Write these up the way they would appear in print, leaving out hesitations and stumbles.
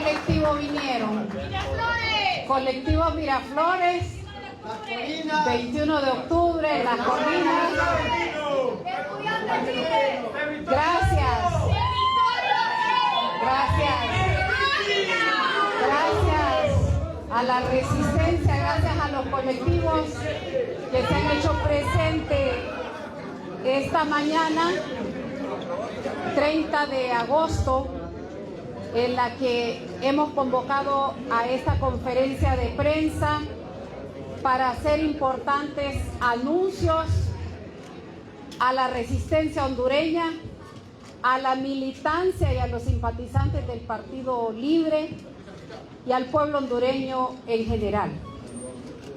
colectivo vinieron? Colectivo Miraflores, 21 de octubre, Las Colinas. Gracias. Gracias a la resistencia, gracias a los colectivos que se han hecho presentes esta mañana, 30 de agosto, en la que hemos convocado a esta conferencia de prensa para hacer importantes anuncios a la resistencia hondureña, a la militancia y a los simpatizantes del Partido Libre y al pueblo hondureño en general.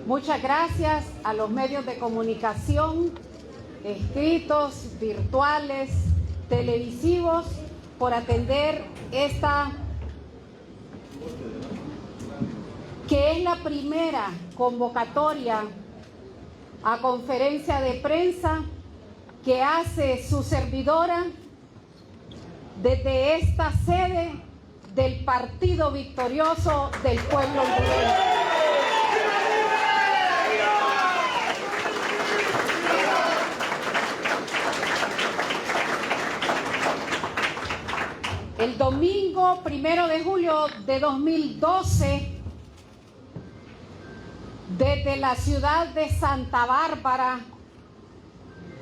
Muchas gracias a los medios de comunicación, escritos, virtuales, televisivos, por atender esta, que es la primera convocatoria a conferencia de prensa que hace su servidora desde esta sede del Partido Victorioso del Pueblo hondureño. El domingo 1 de julio de 2012, desde la ciudad de Santa Bárbara,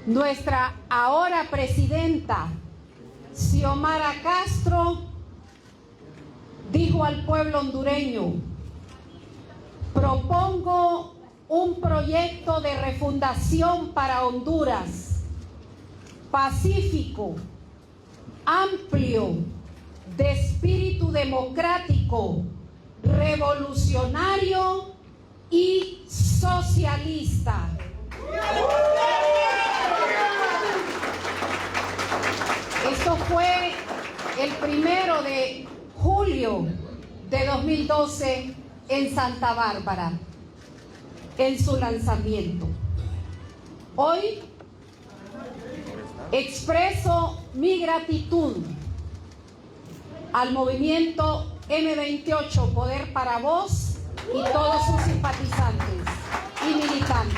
nuestra ahora presidenta, Xiomara Castro, dijo al pueblo hondureño: propongo un proyecto de refundación para Honduras, pacífico, amplio, de espíritu democrático, revolucionario y socialista. Esto fue el 1 de julio de 2012 en Santa Bárbara, en su lanzamiento. Hoy expreso mi gratitud al movimiento M28 Poder para Vos y todos sus simpatizantes y militantes,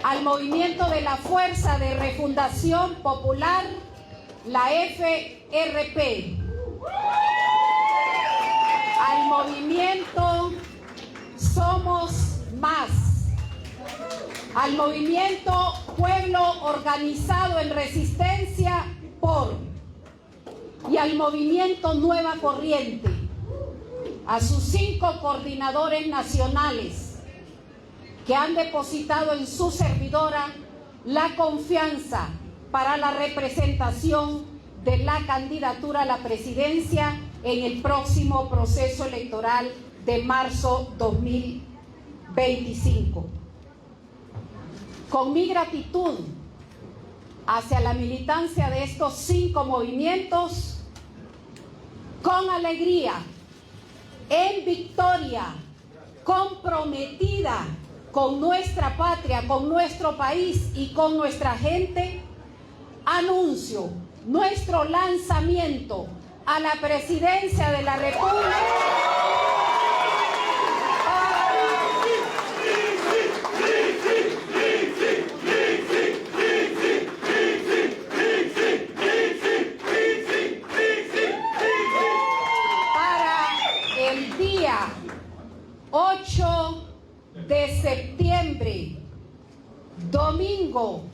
al movimiento de la Fuerza de Refundación Popular, la FRP, al movimiento Somos Más, al movimiento Pueblo Organizado en Resistencia por, y al movimiento Nueva Corriente, a sus 5 coordinadores nacionales que han depositado en su servidora la confianza para la representación de la candidatura a la presidencia en el próximo proceso electoral de marzo 2025. Con mi gratitud hacia la militancia de estos 5 movimientos, con alegría, en victoria, comprometida con nuestra patria, con nuestro país y con nuestra gente, anuncio nuestro lanzamiento a la presidencia de la República. El día 8 de septiembre, domingo,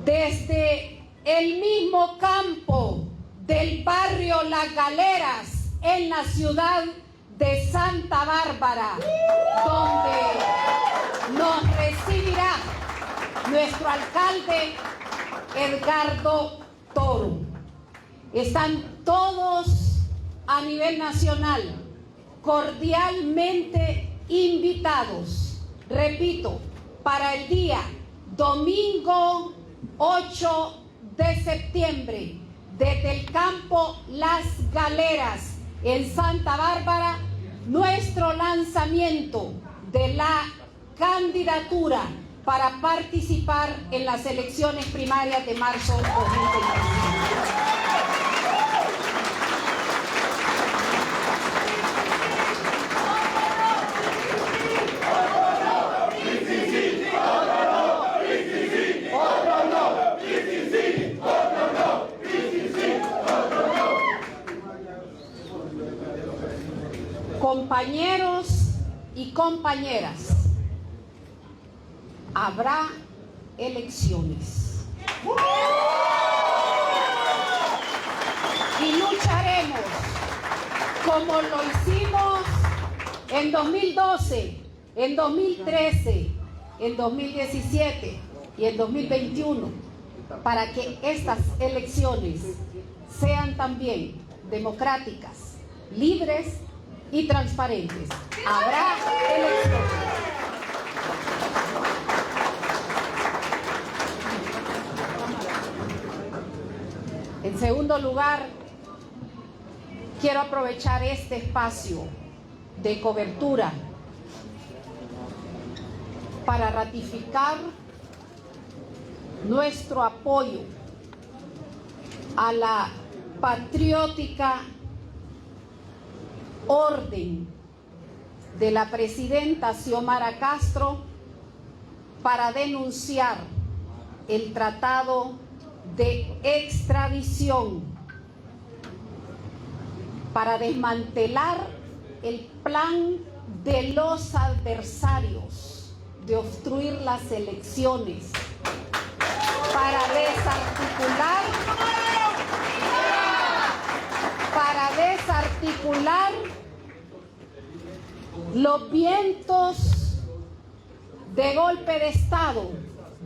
desde el mismo campo del barrio Las Galeras, en la ciudad de Santa Bárbara, donde nos recibirá nuestro alcalde Edgardo Toro. Están todos a nivel nacional cordialmente invitados, repito, para el día domingo 8 de septiembre, desde el campo Las Galeras en Santa Bárbara, nuestro lanzamiento de la candidatura para participar en las elecciones primarias de marzo 2025. Compañeros y compañeras, habrá elecciones. Y lucharemos como lo hicimos en 2012, en 2013, en 2017 y en 2021, para que estas elecciones sean también democráticas, libres y transparentes. Habrá elecciones. En segundo lugar, quiero aprovechar este espacio de cobertura para ratificar nuestro apoyo a la patriótica orden de la presidenta Xiomara Castro para denunciar el tratado de extradición, para desmantelar el plan de los adversarios de obstruir las elecciones, para desarticular los vientos de golpe de Estado,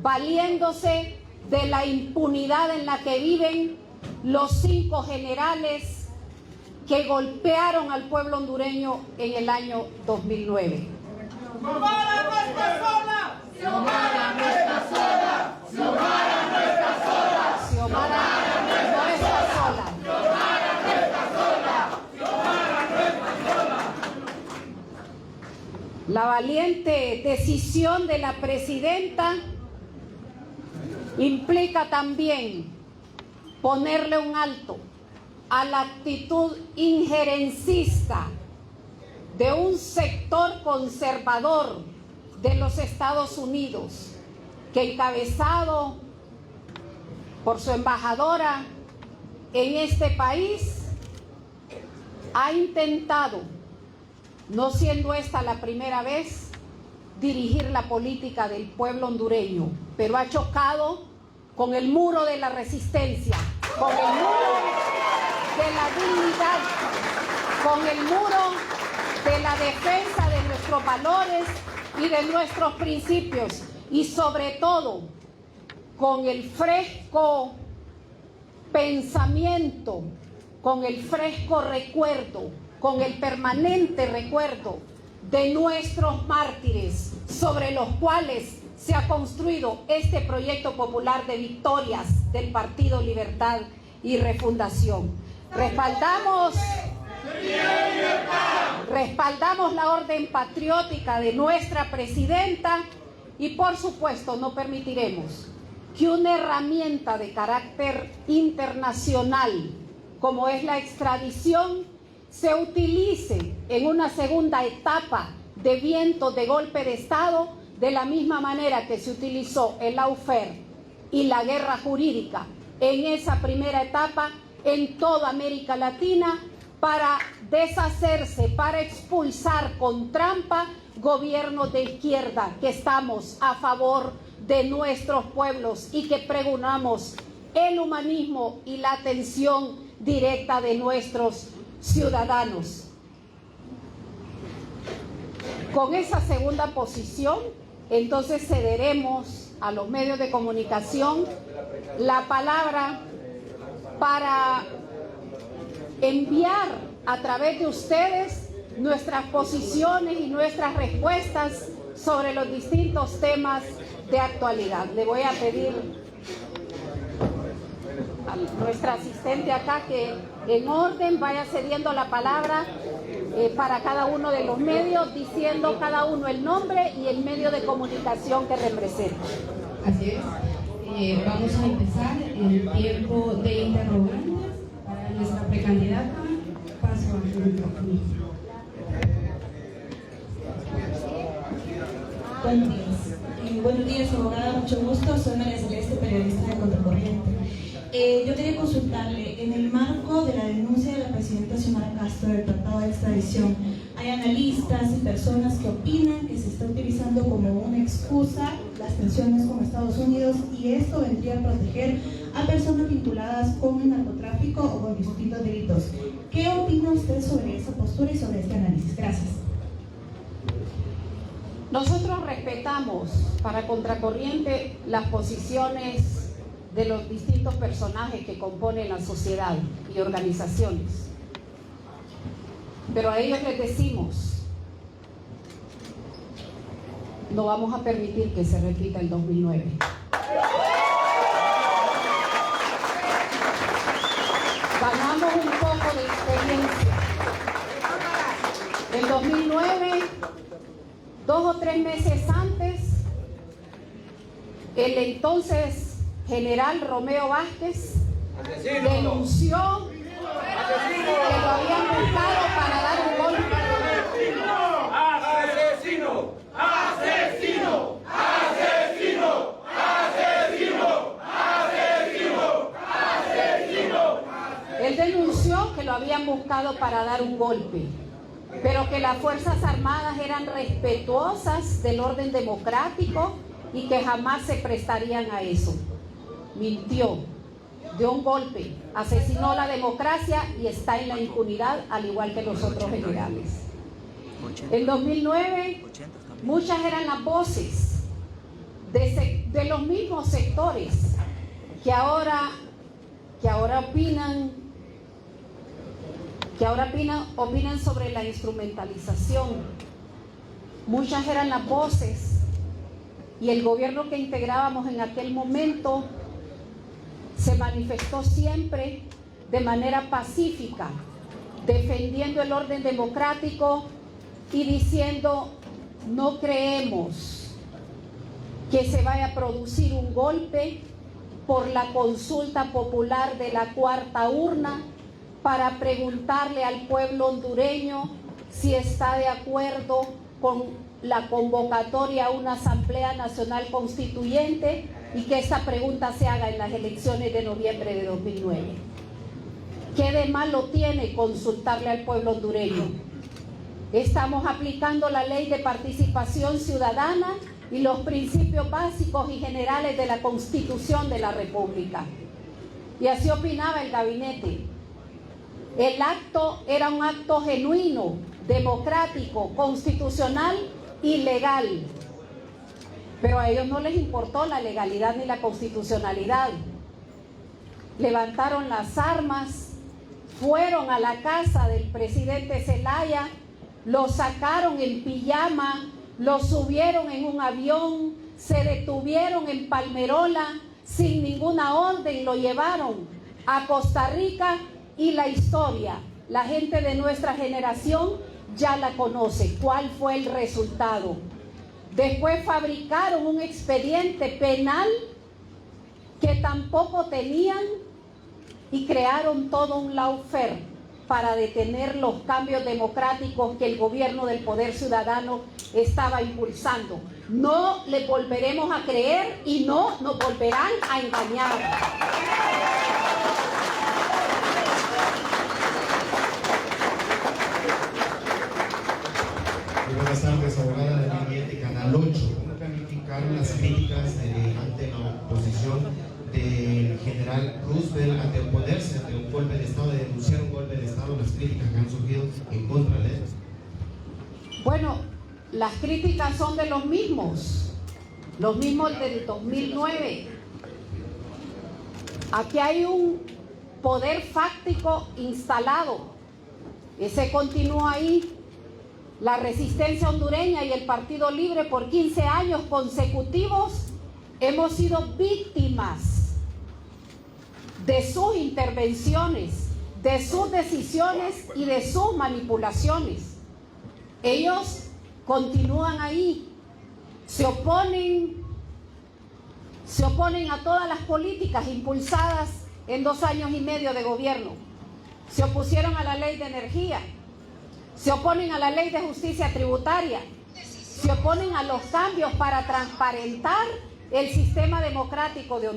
valiéndose de la impunidad en la que viven los 5 generales que golpearon al pueblo hondureño en el año 2009. ¡Xiomara no está sola! ¡Xiomara no está sola! ¡Xiomara no está sola! Xiomara no está sola. ¡Xiomara no está sola! ¡Xiomara no está sola! La valiente decisión de la presidenta implica también ponerle un alto a la actitud injerencista de un sector conservador de los Estados Unidos, que encabezado por su embajadora en este país, ha intentado, no siendo esta la primera vez, dirigir la política del pueblo hondureño, pero ha chocado con el muro de la resistencia, con el muro de la dignidad, con el muro de la defensa de nuestros valores y de nuestros principios, y sobre todo con el fresco pensamiento, con el fresco recuerdo, con el permanente recuerdo de nuestros mártires, sobre los cuales se ha construido este proyecto popular de victorias del Partido Libertad y Refundación. Respaldamos la orden patriótica de nuestra presidenta y, por supuesto, no permitiremos que una herramienta de carácter internacional como es la extradición se utilice en una segunda etapa de viento de golpe de Estado, de la misma manera que se utilizó el lawfare y la guerra jurídica en esa primera etapa en toda América Latina, para deshacerse, para expulsar con trampa gobiernos de izquierda que estamos a favor de nuestros pueblos y que pregonamos el humanismo y la atención directa de nuestros ciudadanos. Con esa segunda posición, entonces cederemos a los medios de comunicación la palabra para enviar a través de ustedes nuestras posiciones y nuestras respuestas sobre los distintos temas de actualidad. Le voy a pedir a nuestra asistente acá que en orden vaya cediendo la palabra para cada uno de los medios, diciendo cada uno el nombre y el medio de comunicación que representa. Así es. Vamos a empezar el tiempo de interrogantes para nuestra precandidata. Paso al micrófono. Buenos días, abogada, mucho gusto. Soy María Celeste, periodista de Contracorriente. Yo quería consultarle, en el marco de la denuncia de la presidenta Xiomara Castro del tratado de extradición, Hay analistas y personas que opinan que se está utilizando como una excusa las tensiones con Estados Unidos y esto vendría a proteger a personas vinculadas con el narcotráfico o con distintos delitos. ¿Qué opina usted sobre esa postura y sobre este análisis? Gracias. Nosotros respetamos para Contracorriente las posiciones de los distintos personajes que componen la sociedad y organizaciones. Pero a ellos les decimos, no vamos a permitir que se repita el 2009. Ganamos un poco de experiencia. En 2009, 2 o 3 meses antes, el entonces general Romeo Vázquez denunció que lo habían buscado para dar un golpe. ¡Asesino! ¡Asesino! ¡Asesino! ¡Asesino! ¡Asesino! ¡Asesino! Él denunció que lo habían buscado para dar un golpe, pero que las Fuerzas Armadas eran respetuosas del orden democrático y que jamás se prestarían a eso. Mintió, dio un golpe, asesinó la democracia y está en la impunidad, al igual que los otros generales. En 2009, muchas eran las voces de los mismos sectores que ahora opinan sobre la instrumentalización. Muchas eran las voces y el gobierno que integrábamos en aquel momento se manifestó siempre de manera pacífica, defendiendo el orden democrático y diciendo: no creemos que se vaya a producir un golpe por la consulta popular de la cuarta urna para preguntarle al pueblo hondureño si está de acuerdo con la convocatoria a una Asamblea Nacional Constituyente y que esa pregunta se haga en las elecciones de noviembre de 2009. ¿Qué de malo tiene consultarle al pueblo hondureño? Estamos aplicando la ley de participación ciudadana y los principios básicos y generales de la Constitución de la República. Y así opinaba el gabinete. El acto era un acto genuino, democrático, constitucional y legal. Pero a ellos no les importó la legalidad ni la constitucionalidad. Levantaron las armas, fueron a la casa del presidente Zelaya, lo sacaron en pijama, lo subieron en un avión, se detuvieron en Palmerola, sin ninguna orden lo llevaron a Costa Rica y la historia, la gente de nuestra generación ya la conoce. ¿Cuál fue el resultado? Después fabricaron un expediente penal que tampoco tenían y crearon todo un lawfare para detener los cambios democráticos que el gobierno del Poder Ciudadano estaba impulsando. No le volveremos a creer y no nos volverán a engañar. Buenas tardes, abogada de la línea de Canal 8. ¿Cómo calificar las críticas ante la oposición del general Roosevelt ante oponerse ante un golpe de Estado, de denunciar un golpe de Estado, las críticas que han surgido en contra de él? Bueno, las críticas son de los mismos del 2009. Aquí hay un poder fáctico instalado, ese continúa ahí. La resistencia hondureña y el Partido Libre por 15 años consecutivos hemos sido víctimas de sus intervenciones, de sus decisiones y de sus manipulaciones. Ellos continúan ahí, se oponen a todas las políticas impulsadas en 2 años y medio de gobierno. Se opusieron a la ley de energía, se oponen a la ley de justicia tributaria, se oponen a los cambios para transparentar el sistema democrático de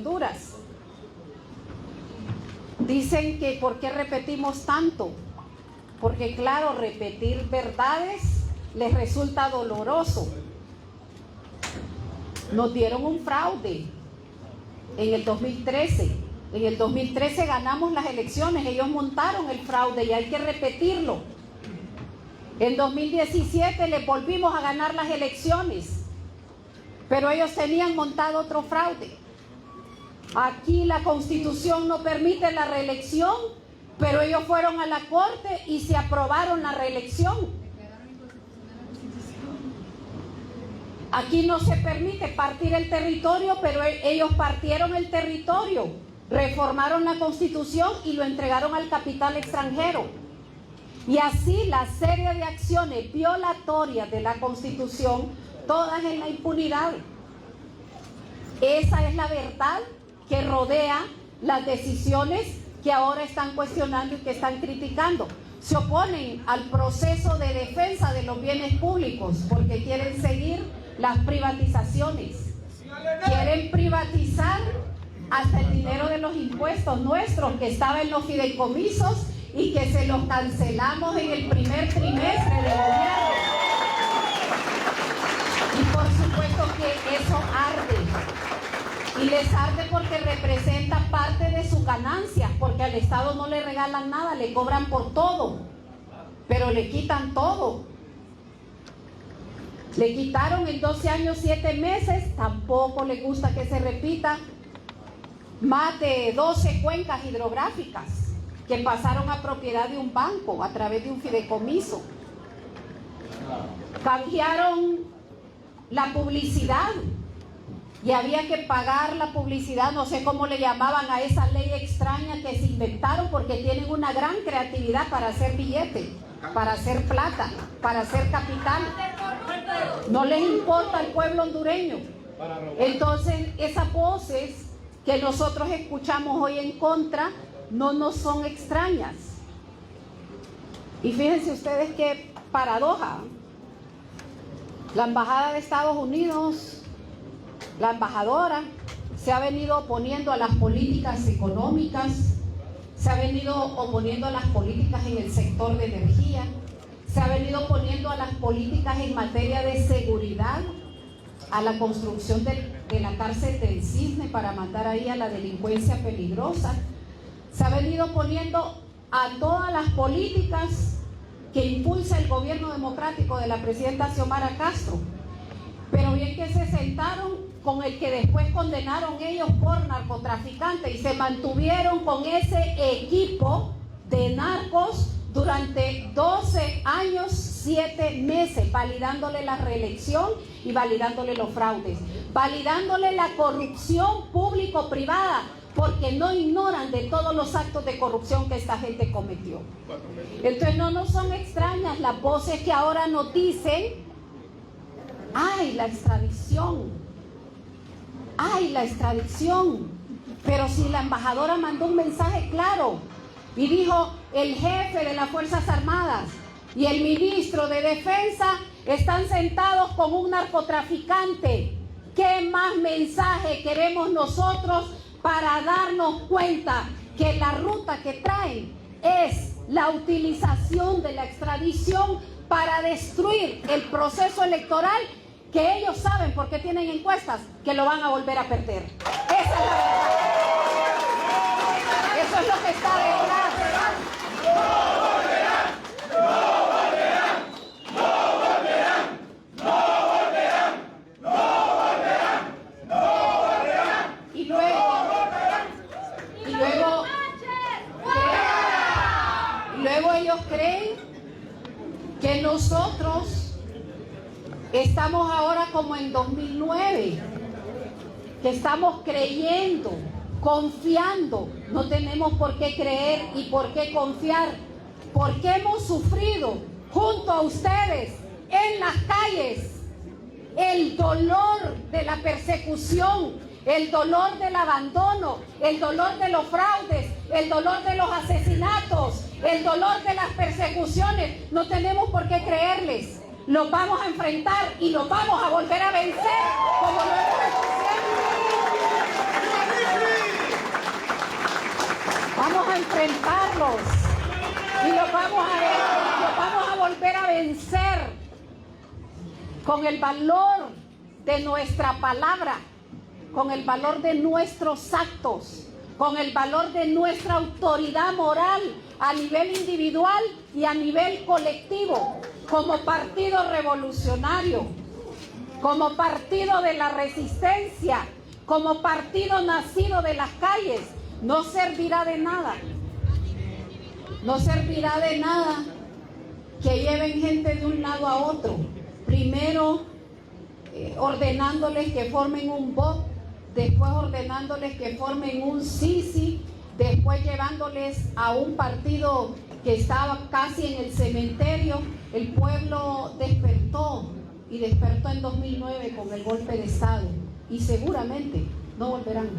porque claro, repetir verdades les resulta doloroso. Nos dieron un fraude en el 2013. En el 2013 ganamos las elecciones, ellos montaron el fraude y hay que repetirlo. En 2017 les volvimos a ganar las elecciones, pero ellos tenían montado otro fraude. Aquí la Constitución no permite la reelección, pero ellos fueron a la Corte y se aprobaron la reelección. Aquí no se permite partir el territorio, pero ellos partieron el territorio, reformaron la Constitución y lo entregaron al capital extranjero. Y así la serie de acciones violatorias de la Constitución, todas en la impunidad. Esa es la verdad que rodea las decisiones que ahora están cuestionando y que están criticando. Se oponen al proceso de defensa de los bienes públicos porque quieren seguir las privatizaciones. Quieren privatizar hasta el dinero de los impuestos nuestros que estaba en los fideicomisos y que se los cancelamos en el primer trimestre de gobierno. Y por supuesto que eso arde. Y les arde porque representa parte de sus ganancias, porque al Estado no le regalan nada, le cobran por todo, pero le quitan todo. Le quitaron en 12 años 7 meses, tampoco le gusta que se repita, más de 12 cuencas hidrográficas que pasaron a propiedad de un banco a través de un fideicomiso. Canjearon la publicidad y había que pagar la publicidad, no sé cómo le llamaban a esa ley extraña que se inventaron porque tienen una gran creatividad para hacer billete, para hacer plata, para hacer capital. No les importa al pueblo hondureño. Entonces esas voces que nosotros escuchamos hoy en contra no nos son extrañas. Y fíjense ustedes qué paradoja. La embajada de Estados Unidos, la embajadora, se ha venido oponiendo a las políticas económicas, se ha venido oponiendo a las políticas en el sector de energía, se ha venido oponiendo a las políticas en materia de seguridad, a la construcción de la cárcel del Cisne para mandar ahí a la delincuencia peligrosa. Se ha venido oponiendo a todas las políticas que impulsa el gobierno democrático de la presidenta Xiomara Castro. Pero bien que se sentaron con el que después condenaron ellos por narcotraficante y se mantuvieron con ese equipo de narcos durante 12 años 7 meses, validándole la reelección y validándole los fraudes, validándole la corrupción público-privada, porque no ignoran de todos los actos de corrupción que esta gente cometió. Entonces no nos son extrañas las voces que ahora nos dicen: ¡ay, la extradición! ¡Ay, la extradición! Pero si la embajadora mandó un mensaje claro y dijo: el jefe de las Fuerzas Armadas y el ministro de Defensa están sentados con un narcotraficante. ¿Qué más mensaje queremos nosotros para darnos cuenta que la ruta que traen es la utilización de la extradición para destruir el proceso electoral que ellos saben, porque tienen encuestas, que lo van a volver a perder? Esa es la verdad. Eso es lo que está detrás. Luego ellos creen que nosotros estamos ahora como en 2009, que estamos creyendo, confiando. No tenemos por qué creer y por qué confiar, porque hemos sufrido junto a ustedes en las calles el dolor de la persecución, el dolor del abandono, el dolor de los fraudes, el dolor de los asesinatos, el dolor de las persecuciones. No tenemos por qué creerles. Los vamos a enfrentar y los vamos a volver a vencer como lo hemos hecho siempre. Vamos a enfrentarlos. Y los vamos a volver a vencer con el valor de nuestra palabra, con el valor de nuestros actos, con el valor de nuestra autoridad moral a nivel individual y a nivel colectivo, como partido revolucionario, como partido de la resistencia, como partido nacido de las calles. No servirá de nada. No servirá de nada que lleven gente de un lado a otro. Primero ordenándoles que formen un BOP, después ordenándoles que formen un Sisi, después llevándoles a un partido que estaba casi en el cementerio. El pueblo despertó, y despertó en 2009 con el golpe de Estado, y seguramente no volverán.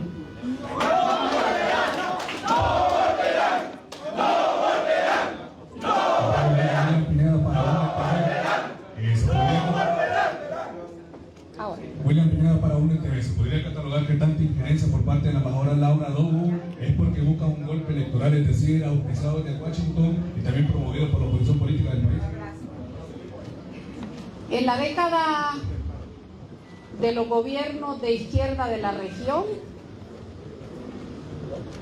William Pineda para UNETV. ¿Se podría catalogar que tanta injerencia por parte de la embajadora Laura Adobo es porque busca un golpe electoral, es decir, auspiciado desde Washington y también promovido por la oposición política del país? En la década de los gobiernos de izquierda de la región,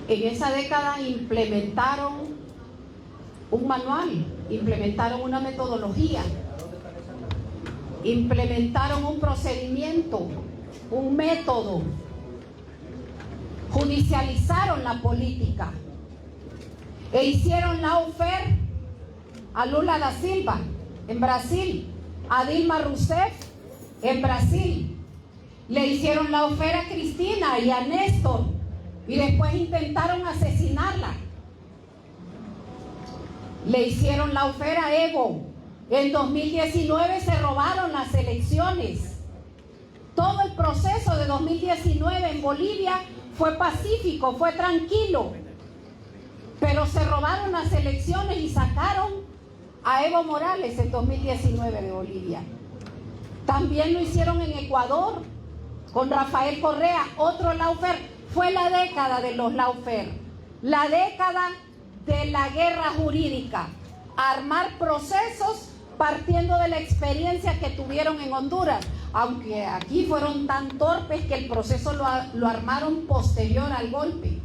en esa década implementaron un manual, implementaron una metodología, implementaron un procedimiento, un método, judicializaron la política e hicieron lawfare a Lula da Silva en Brasil, a Dilma Rousseff en Brasil, le hicieron lawfare a Cristina y a Néstor, y después intentaron asesinarla. Le hicieron lawfare a Evo. En 2019 se robaron las elecciones. Todo el proceso de 2019 en Bolivia fue pacífico, fue tranquilo, pero se robaron las elecciones y sacaron a Evo Morales en 2019 de Bolivia. También lo hicieron en Ecuador con Rafael Correa, otro lawfare. Fue la década de los lawfare, la década de la guerra jurídica, armar procesos partiendo de la experiencia que tuvieron en Honduras, aunque aquí fueron tan torpes que el proceso lo armaron posterior al golpe.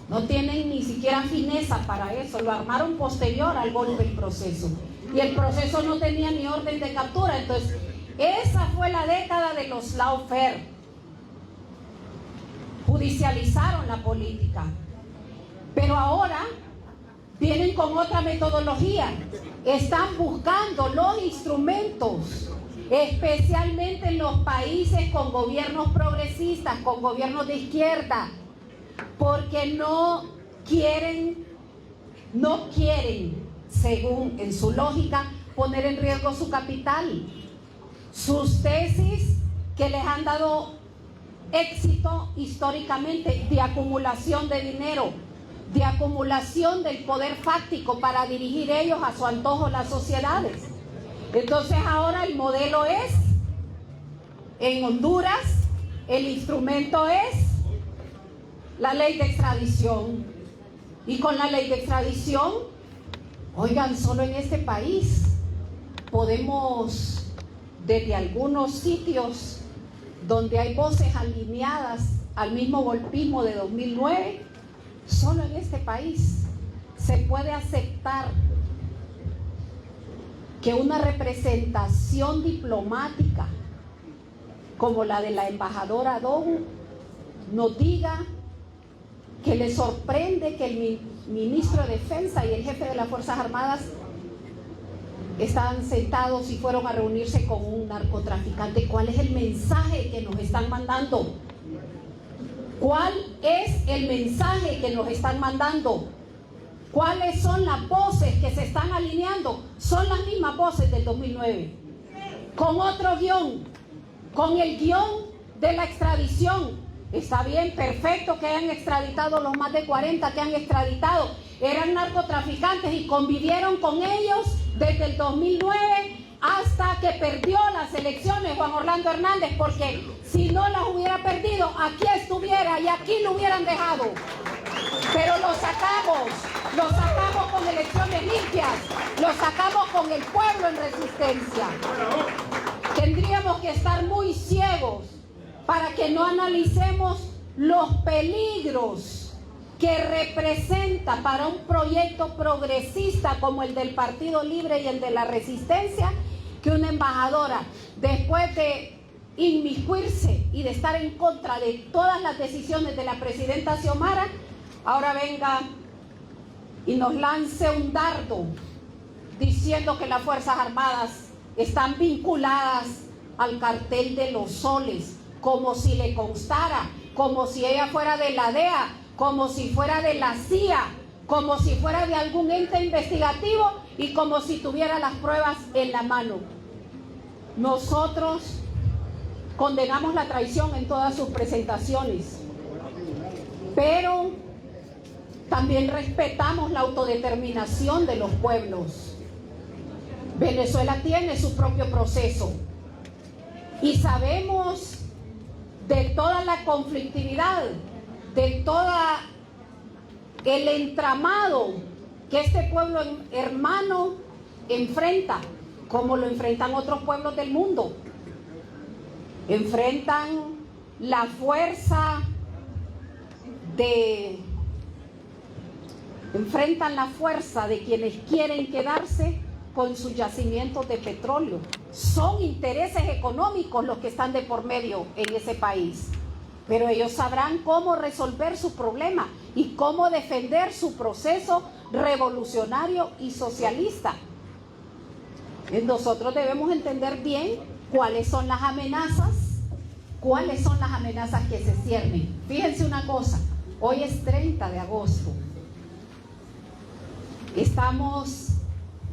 No tienen ni siquiera fineza para eso, lo armaron posterior al golpe el proceso. Y el proceso no tenía ni orden de captura. Entonces, esa fue la década de los lawfare. Judicializaron la política. Pero ahora vienen con otra metodología. Están buscando los instrumentos, especialmente en los países con gobiernos progresistas, con gobiernos de izquierda, porque no quieren, según en su lógica, poner en riesgo su capital. Sus tesis que les han dado éxito históricamente de acumulación de dinero, de acumulación del poder fáctico para dirigir ellos a su antojo las sociedades. Entonces ahora el modelo es, en Honduras, el instrumento es la ley de extradición. Y con la ley de extradición, oigan, solo en este país podemos, desde algunos sitios donde hay voces alineadas al mismo golpismo de 2009, solo en este país se puede aceptar que una representación diplomática como la de la embajadora Adobo nos diga que le sorprende que el ministro de Defensa y el jefe de las Fuerzas Armadas estaban sentados y fueron a reunirse con un narcotraficante. ¿Cuál es el mensaje que nos están mandando? ¿Cuál es el mensaje que nos están mandando? ¿Cuáles son las voces que se están alineando? Son las mismas voces del 2009, con otro guión, con el guión de la extradición. Está bien, perfecto que hayan extraditado los más de 40 que han extraditado. Eran narcotraficantes y convivieron con ellos desde el 2009 hasta que perdió las elecciones Juan Orlando Hernández, porque si no las hubiera perdido, aquí estuviera y aquí lo hubieran dejado. Pero lo sacamos con con elecciones limpias, lo sacamos con el pueblo en resistencia. Tendríamos que estar muy ciegos para que no analicemos los peligros que representa para un proyecto progresista como el del Partido Libre y el de la Resistencia, que una embajadora, después de inmiscuirse y de estar en contra de todas las decisiones de la presidenta Xiomara, ahora venga y nos lance un dardo diciendo que las Fuerzas Armadas están vinculadas al cartel de los soles, como si le constara, como si ella fuera de la DEA, como si fuera de la CIA, como si fuera de algún ente investigativo y como si tuviera las pruebas en la mano. Nosotros condenamos la traición en todas sus presentaciones, pero también respetamos la autodeterminación de los pueblos. Venezuela tiene su propio proceso y sabemos de toda la conflictividad, de todo el entramado que este pueblo hermano enfrenta, como lo enfrentan otros pueblos del mundo. Enfrentan la fuerza de quienes quieren quedarse con sus yacimientos de petróleo. Son intereses económicos los que están de por medio en ese país, pero ellos sabrán cómo resolver su problema y cómo defender su proceso revolucionario y socialista. Nosotros debemos entender bien cuáles son las amenazas que se ciernen. Fíjense una cosa, hoy es 30 de agosto. Estamos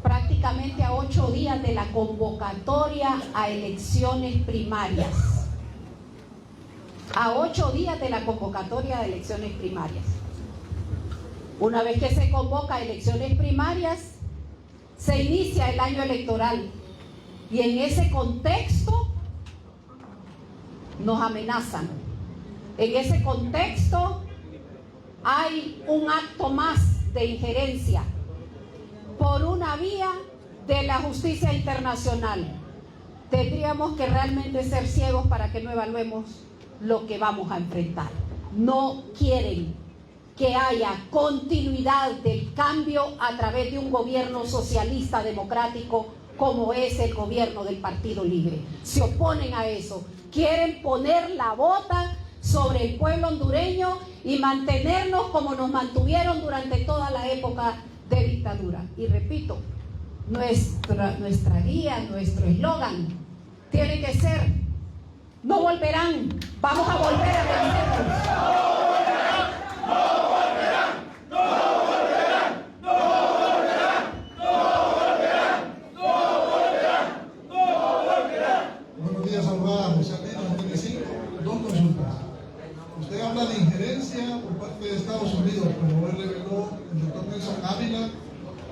prácticamente a 8 días de la convocatoria a elecciones primarias. A 8 días de la convocatoria de elecciones primarias. Una vez que se convoca a elecciones primarias, se inicia el año electoral. Y en ese contexto nos amenazan. En ese contexto hay un acto más de injerencia por una vía de la justicia internacional. Tendríamos que realmente ser ciegos para que no evaluemos lo que vamos a enfrentar. No quieren que haya continuidad del cambio a través de un gobierno socialista democrático como es el gobierno del Partido Libre. Se oponen a eso. Quieren poner la bota sobre el pueblo hondureño y mantenernos como nos mantuvieron durante toda la época de dictadura. Y repito, nuestra guía, nuestro eslogan tiene que ser: no volverán, vamos a volver a vencerlos. Buenos días, abogada José Almeida, 95. Dos consultas. Usted habla de injerencia por parte de Estados Unidos, como hoy reveló el doctor Nelson Ávila,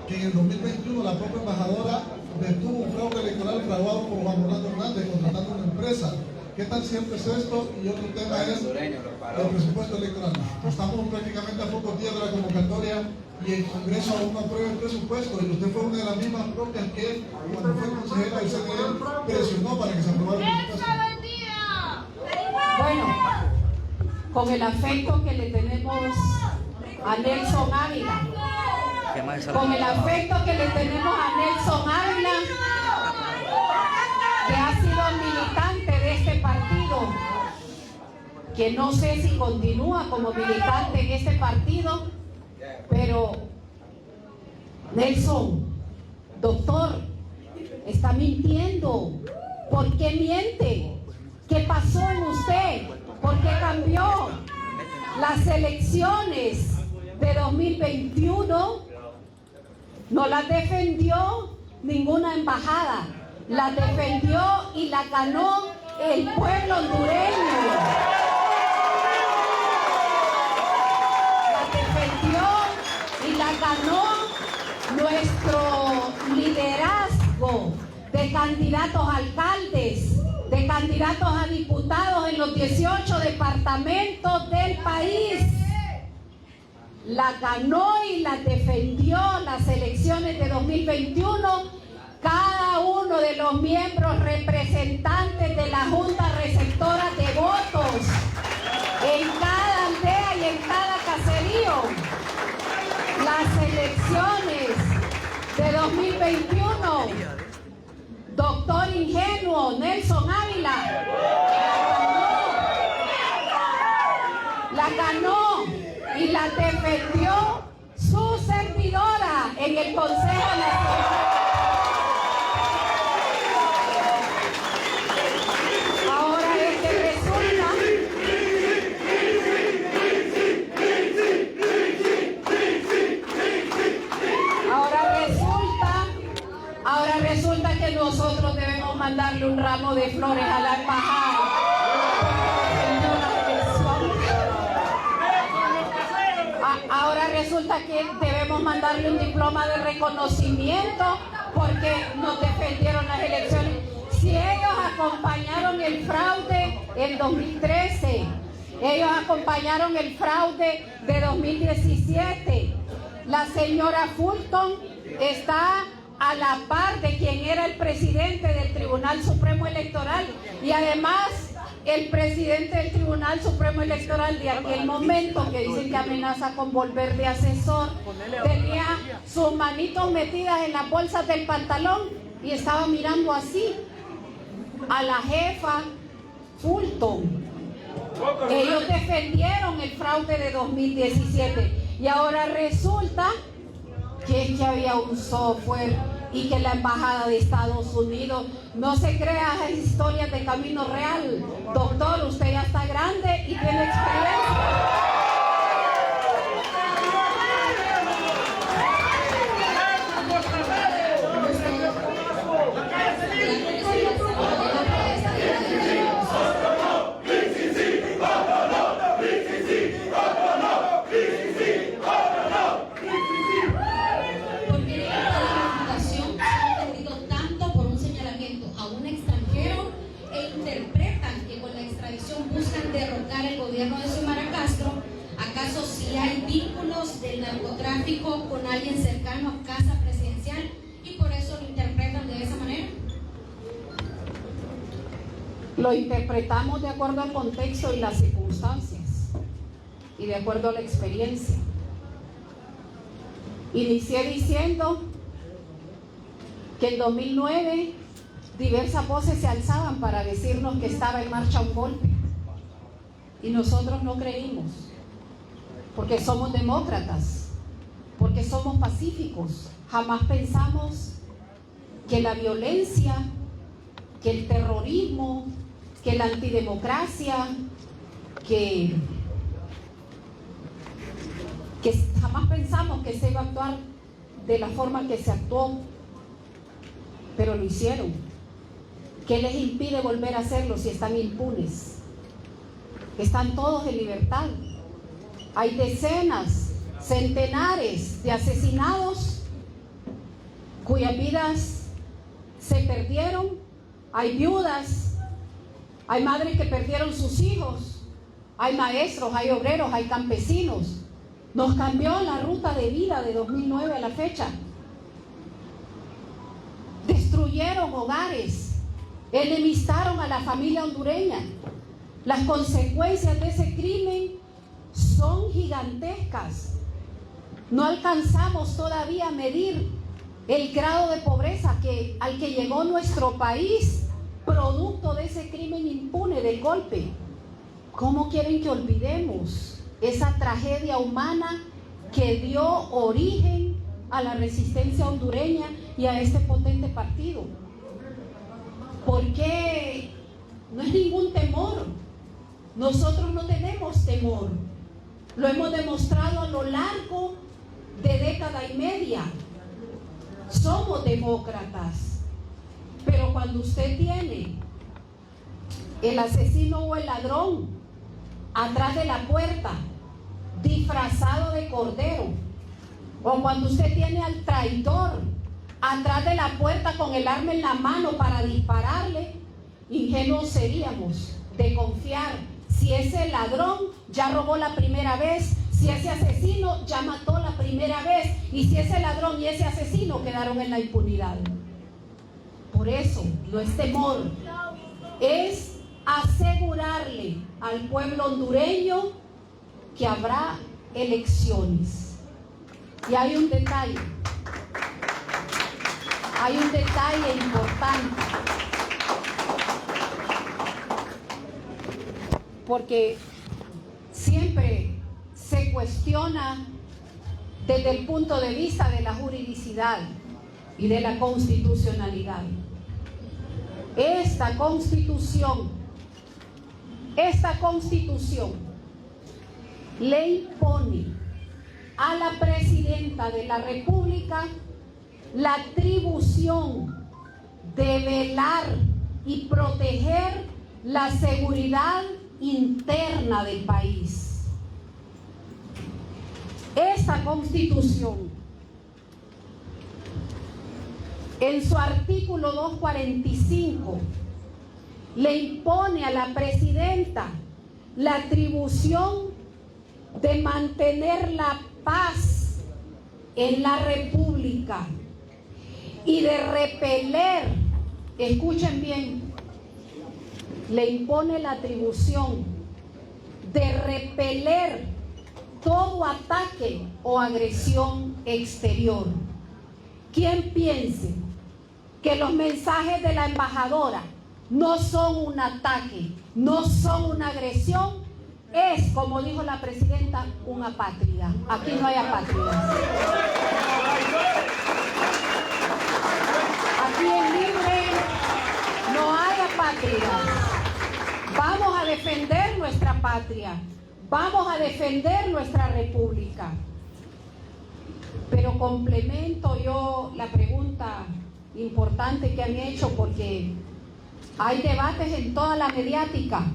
que en el 2021 la propia embajadora detuvo un fraude electoral graduado por Juan Orlando Hernández contratando una empresa. ¿Qué tan cierto es esto? Y otro tema es el presupuesto electoral. Estamos prácticamente a pocos días de la convocatoria y el Congreso aún no aprueba el presupuesto, y usted fue una de las mismas propias que, cuando fue consejera del CNE, presionó para que se aprobara el presupuesto. Bueno, con el afecto que le tenemos a Nelson Ávila, con el afecto que le tenemos a Nelson Ávila, que ha sido militante de este partido, que no sé si continúa como militante en este partido, pero Nelson, doctor, está mintiendo. ¿Por qué miente? ¿Qué pasó en usted? ¿Por qué cambió? Las elecciones de 2021 no las defendió ninguna embajada, las defendió y la ganó el pueblo hondureño. La defendió y la ganó nuestro liderazgo de candidatos a alcaldes, de candidatos a diputados en los 18 departamentos del país. la ganó y la defendió las elecciones de 2021 cada uno de los miembros representantes de la Junta Receptora de Votos en cada aldea y en cada caserío. Las elecciones de 2021, doctor ingenuo Nelson Ávila la ganó y la defendió su servidora en el Consejo Nacional. Ahora resulta que nosotros debemos mandarle un ramo de flores a la embajada. Ahora resulta que debemos mandarle un diploma de reconocimiento porque nos defendieron las elecciones. Si ellos acompañaron el fraude en 2013, ellos acompañaron el fraude de 2017, la señora Fulton está a la par de quien era el presidente del Tribunal Supremo Electoral y además el presidente del Tribunal Supremo Electoral de aquel momento, que dicen que amenaza con volver de asesor, tenía sus manitos metidas en las bolsas del pantalón y estaba mirando así a la jefa Fulton. Ellos defendieron el fraude de 2017 y ahora resulta que es que había un software y que la embajada de Estados Unidos no se crea esas historias de camino real. Doctor, usted ya está grande y tiene experiencia. Buscan derrocar el gobierno de Xiomara Castro. ¿Acaso si hay vínculos del narcotráfico con alguien cercano a casa presidencial y por eso lo interpretan de esa manera? Lo interpretamos de acuerdo al contexto y las circunstancias y de acuerdo a la experiencia. Inicié diciendo que en 2009 diversas voces se alzaban para decirnos que estaba en marcha un golpe. Y nosotros no creímos, porque somos demócratas, porque somos pacíficos. Jamás pensamos que la violencia, que el terrorismo, que la antidemocracia, que jamás pensamos que se iba a actuar de la forma que se actuó, pero lo hicieron. ¿Qué les impide volver a hacerlo si están impunes? Están todos en libertad. Hay decenas, centenares de asesinados cuyas vidas se perdieron. Hay viudas, hay madres que perdieron sus hijos, hay maestros, hay obreros, hay campesinos. Nos cambió la ruta de vida de 2009 a la fecha. Destruyeron hogares, enemistaron a la familia hondureña. Las consecuencias de ese crimen son gigantescas. No alcanzamos todavía a medir el grado de pobreza al que llegó nuestro país producto de ese crimen impune del golpe. ¿Cómo quieren que olvidemos esa tragedia humana que dio origen a la resistencia hondureña y a este potente partido? Porque no es ningún temor. Nosotros no tenemos temor. Lo hemos demostrado a lo largo de década y media. Somos demócratas. Pero cuando usted tiene el asesino o el ladrón atrás de la puerta, disfrazado de cordero, o cuando usted tiene al traidor atrás de la puerta con el arma en la mano para dispararle, ingenuos seríamos de confiar si ese ladrón ya robó la primera vez, si ese asesino ya y si ese ladrón y ese asesino quedaron en la impunidad. Por eso no es temor, es asegurarle al pueblo hondureño que habrá elecciones. Y hay un detalle importante, porque siempre se cuestiona desde el punto de vista de la juridicidad y de la constitucionalidad. Esta constitución le impone a la presidenta de la República la atribución de velar y proteger la seguridad interna del país. Esta Constitución, en su artículo 245, le impone a la presidenta la atribución de mantener la paz en la República y de repeler, escuchen bien, le impone la atribución de repeler todo ataque o agresión exterior. Quien piense que los mensajes de la embajadora no son un ataque, no son una agresión, es, como dijo la presidenta, una apátrida. Aquí no hay apátridas. Aquí en Libre no hay apátridas. Vamos a defender nuestra patria, vamos a defender nuestra república. Pero complemento yo la pregunta importante que han hecho, porque hay debates en toda la mediática,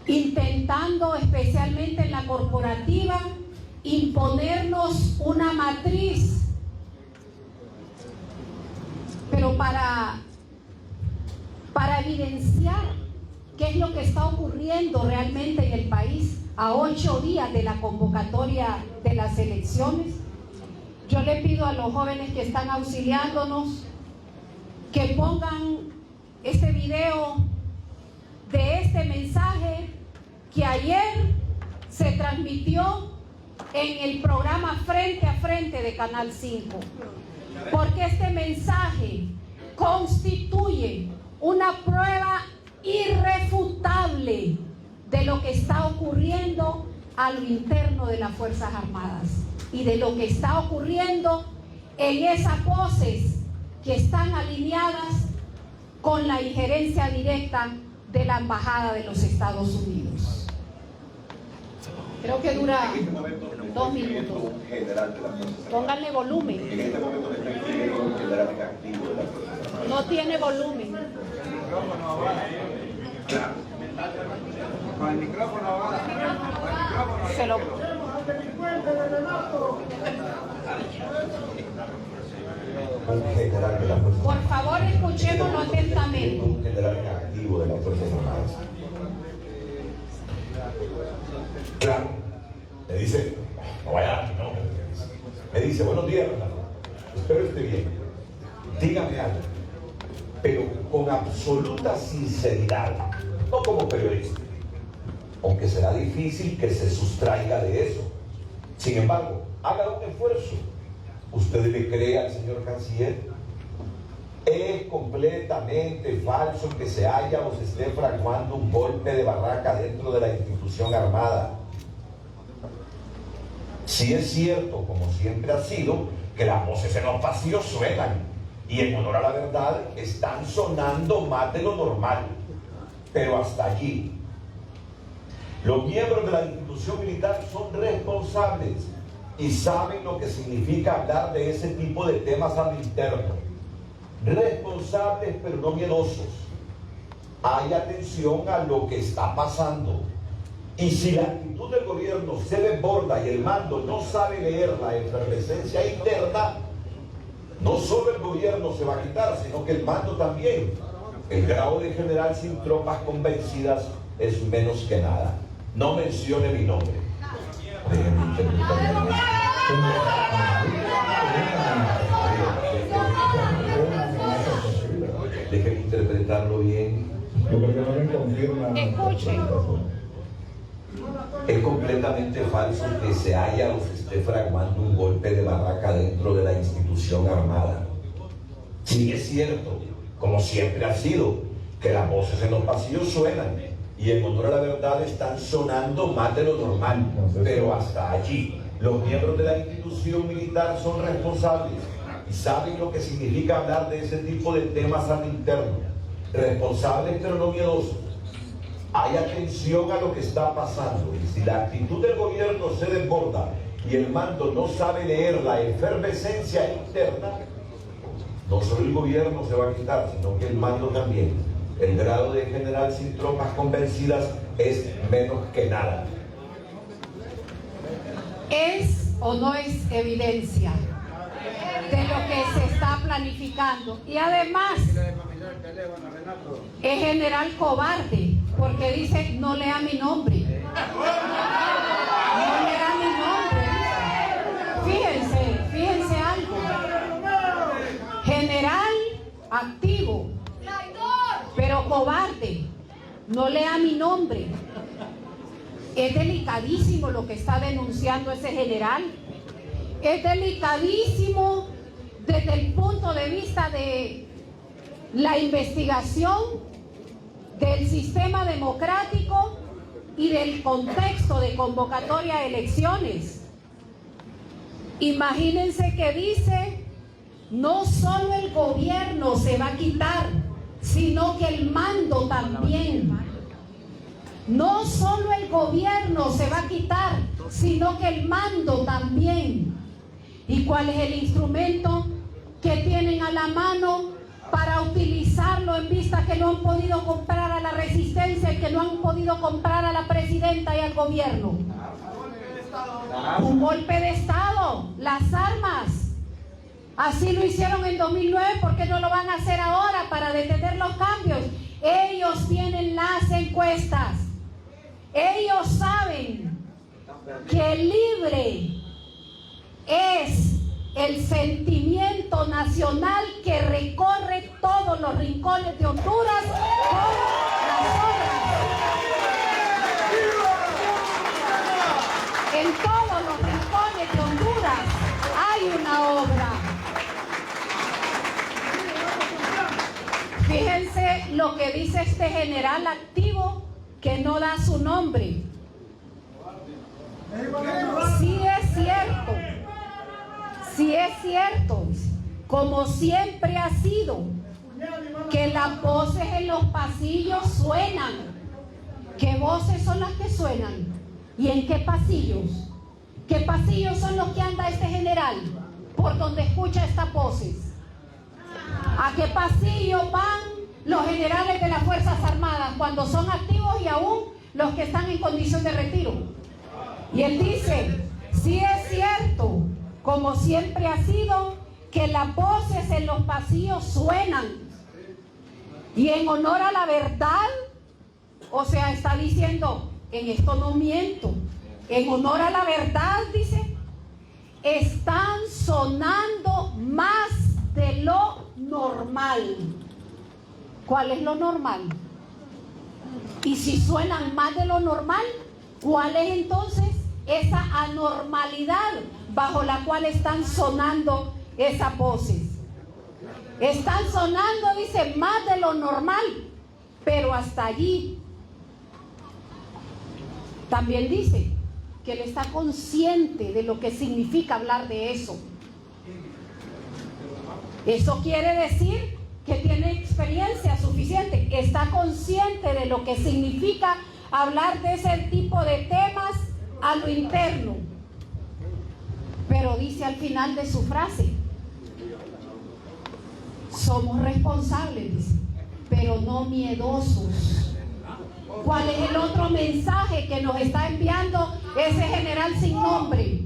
intentando, especialmente en la corporativa, imponernos una matriz. Pero para evidenciar qué es lo que está ocurriendo realmente en el país a 8 días de la convocatoria de las elecciones, yo le pido a los jóvenes que están auxiliándonos que pongan este video de este mensaje que ayer se transmitió en el programa Frente a Frente de Canal 5, porque este mensaje constituye una prueba irrefutable de lo que está ocurriendo a lo interno de las Fuerzas Armadas y de lo que está ocurriendo en esas voces que están alineadas con la injerencia directa de la Embajada de los Estados Unidos. Creo que dura 2 minutos. Pónganle volumen. No tiene volumen. Con el micrófono ahora. Se lo... Un general de la Fuerza Por favor, escuchémoslo atentamente. Un general activo de las Fuerzas Armadas. Claro, me dice, no vaya a dar mi nombre. Me dice, buenos días, Ronaldo. Espero esté bien. Dígame algo, pero con absoluta sinceridad, no como periodista, aunque será difícil que se sustraiga de eso. Sin embargo, haga un esfuerzo. ¿Usted le cree al señor canciller? Es completamente falso que se haya o se esté fraguando un golpe de barraca dentro de la institución armada. Sí es cierto, como siempre ha sido, que las voces en los pasillos suenan y en honor a la verdad están sonando más de lo normal, pero hasta allí. Los miembros de la institución militar son responsables y saben lo que significa hablar de ese tipo de temas al interno. Responsables pero no miedosos. Hay atención a lo que está pasando. Y si la actitud del gobierno se desborda y el mando no sabe leer la efervescencia interna, no solo el gobierno se va a quitar, sino que el mando también. El grado de general sin tropas convencidas es menos que nada. No mencione mi nombre. Déjenme interpretar. bien. Yo creo que no me confirma. Escuchen. Es completamente falso que se haya o se esté fraguando un golpe de barraca dentro de la institución armada. Sí es cierto, como siempre ha sido, que las voces en los pasillos suenan y en honor a la verdad están sonando más de lo normal, pero hasta allí. Los miembros de la institución militar son responsables y saben lo que significa hablar de ese tipo de temas al interno. Responsables pero no miedosos. Hay atención a lo que está pasando y si la actitud del gobierno se desborda y el mando no sabe leer la efervescencia interna, no solo el gobierno se va a quitar, sino que el mando también. El grado de general sin tropas convencidas es menos que nada. ¿Es o no es evidencia de lo que se está planificando? Y además, es general cobarde, porque dice, no lea mi nombre. No lea mi nombre. Fíjense algo. General activo, pero cobarde. No lea mi nombre. Es delicadísimo lo que está denunciando ese general. Es delicadísimo desde el punto de vista de la investigación del sistema democrático y del contexto de convocatoria a elecciones. Imagínense que dice, no solo el gobierno se va a quitar, sino que el mando también. No solo el gobierno se va a quitar, sino que el mando también. ¿Y cuál es el instrumento que tienen a la mano para utilizarlo en vista que no han podido comprar a la resistencia y que no han podido comprar a la presidenta y al gobierno? Un golpe de Estado, las armas. Así lo hicieron en 2009, ¿por qué no lo van a hacer ahora para detener los cambios? Ellos tienen las encuestas. Ellos saben que libre es el sentimiento nacional que recorre todos los rincones de Honduras con las obras. En todos los rincones de Honduras hay una obra. Fíjense lo que dice este general activo que no da su nombre. Sí es cierto, como siempre ha sido, que las voces en los pasillos suenan. ¿Qué voces son las que suenan? ¿Y en qué pasillos? ¿Qué pasillos son los que anda este general? Por donde escucha estas voces. ¿A qué pasillo van los generales de las Fuerzas Armadas cuando son activos y aún los que están en condición de retiro? Y él dice, sí es cierto, como siempre ha sido, que las voces en los pasillos suenan. Y en honor a la verdad, o sea, está diciendo, en esto no miento, en honor a la verdad, dice, están sonando más de lo normal. ¿Cuál es lo normal? Y si suenan más de lo normal, ¿cuál es entonces esa anormalidad bajo la cual están sonando esas voces? Están sonando, dice, más de lo normal, pero hasta allí. También dice que él está consciente de lo que significa hablar de eso. Eso quiere decir que tiene experiencia suficiente, está consciente de lo que significa hablar de ese tipo de temas a lo interno. Pero dice al final de su frase, somos responsables, dice, pero no miedosos. ¿Cuál es el otro mensaje que nos está enviando ese general sin nombre?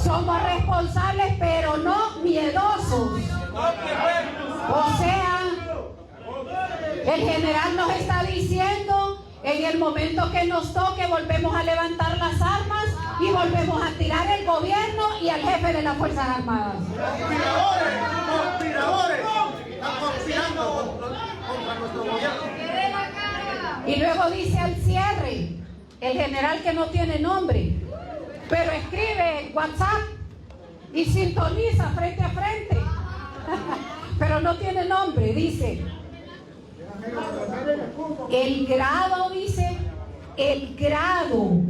Somos responsables, pero no miedosos. O sea, el general nos está diciendo, en el momento que nos toque, volvemos a levantar las armas y volvemos a tirar el gobierno y al jefe de las Fuerzas Armadas. Conspiradores, están conspirando Y luego dice al cierre, el general que no tiene nombre, pero escribe en WhatsApp y sintoniza frente a frente, pero no tiene nombre, dice, el grado, dice, el grado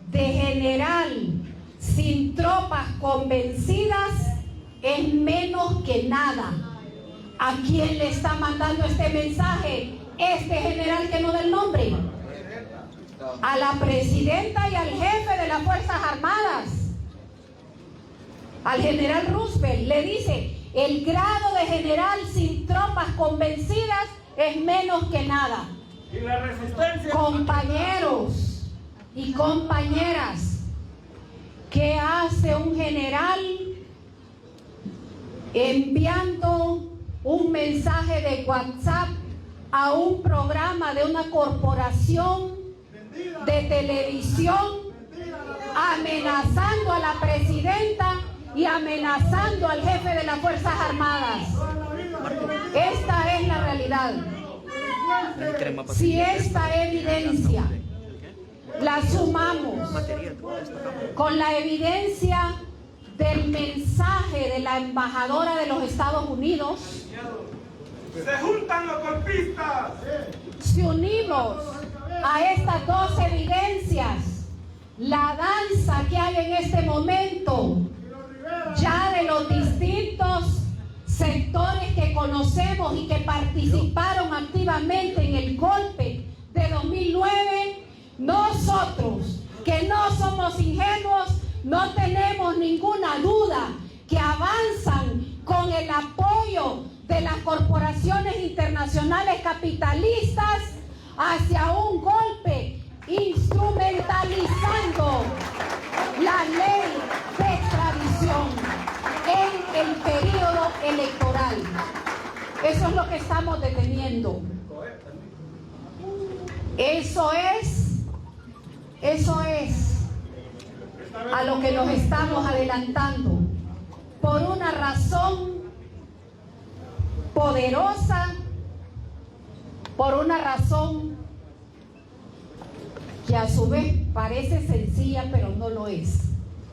de general sin tropas convencidas es menos que nada. ¿A quién le está mandando este mensaje este general que no da el nombre? A la presidenta y al jefe de las Fuerzas Armadas, al general Roosevelt. Le dice, el grado de general sin tropas convencidas es menos que nada. Y la resistencia. Compañeros y compañeras, ¿qué hace un general enviando un mensaje de WhatsApp a un programa de una corporación de televisión, amenazando a la presidenta y amenazando al jefe de las Fuerzas Armadas? Esta es la realidad. Si esta evidencia la sumamos con la evidencia del mensaje de la embajadora de los Estados Unidos, Se juntan los golpistas. si unimos a estas dos evidencias la danza que hay en este momento, ya de los distintos sectores que conocemos y que participaron activamente en el golpe de 2009, nosotros, que no somos ingenuos, no tenemos ninguna duda que avanzan con el apoyo de las corporaciones internacionales capitalistas hacia un golpe, instrumentalizando la ley de extradición en el periodo electoral. Eso es lo que estamos deteniendo. Eso es a lo que nos estamos adelantando, por una razón poderosa, por una razón que a su vez parece sencilla, pero no lo es.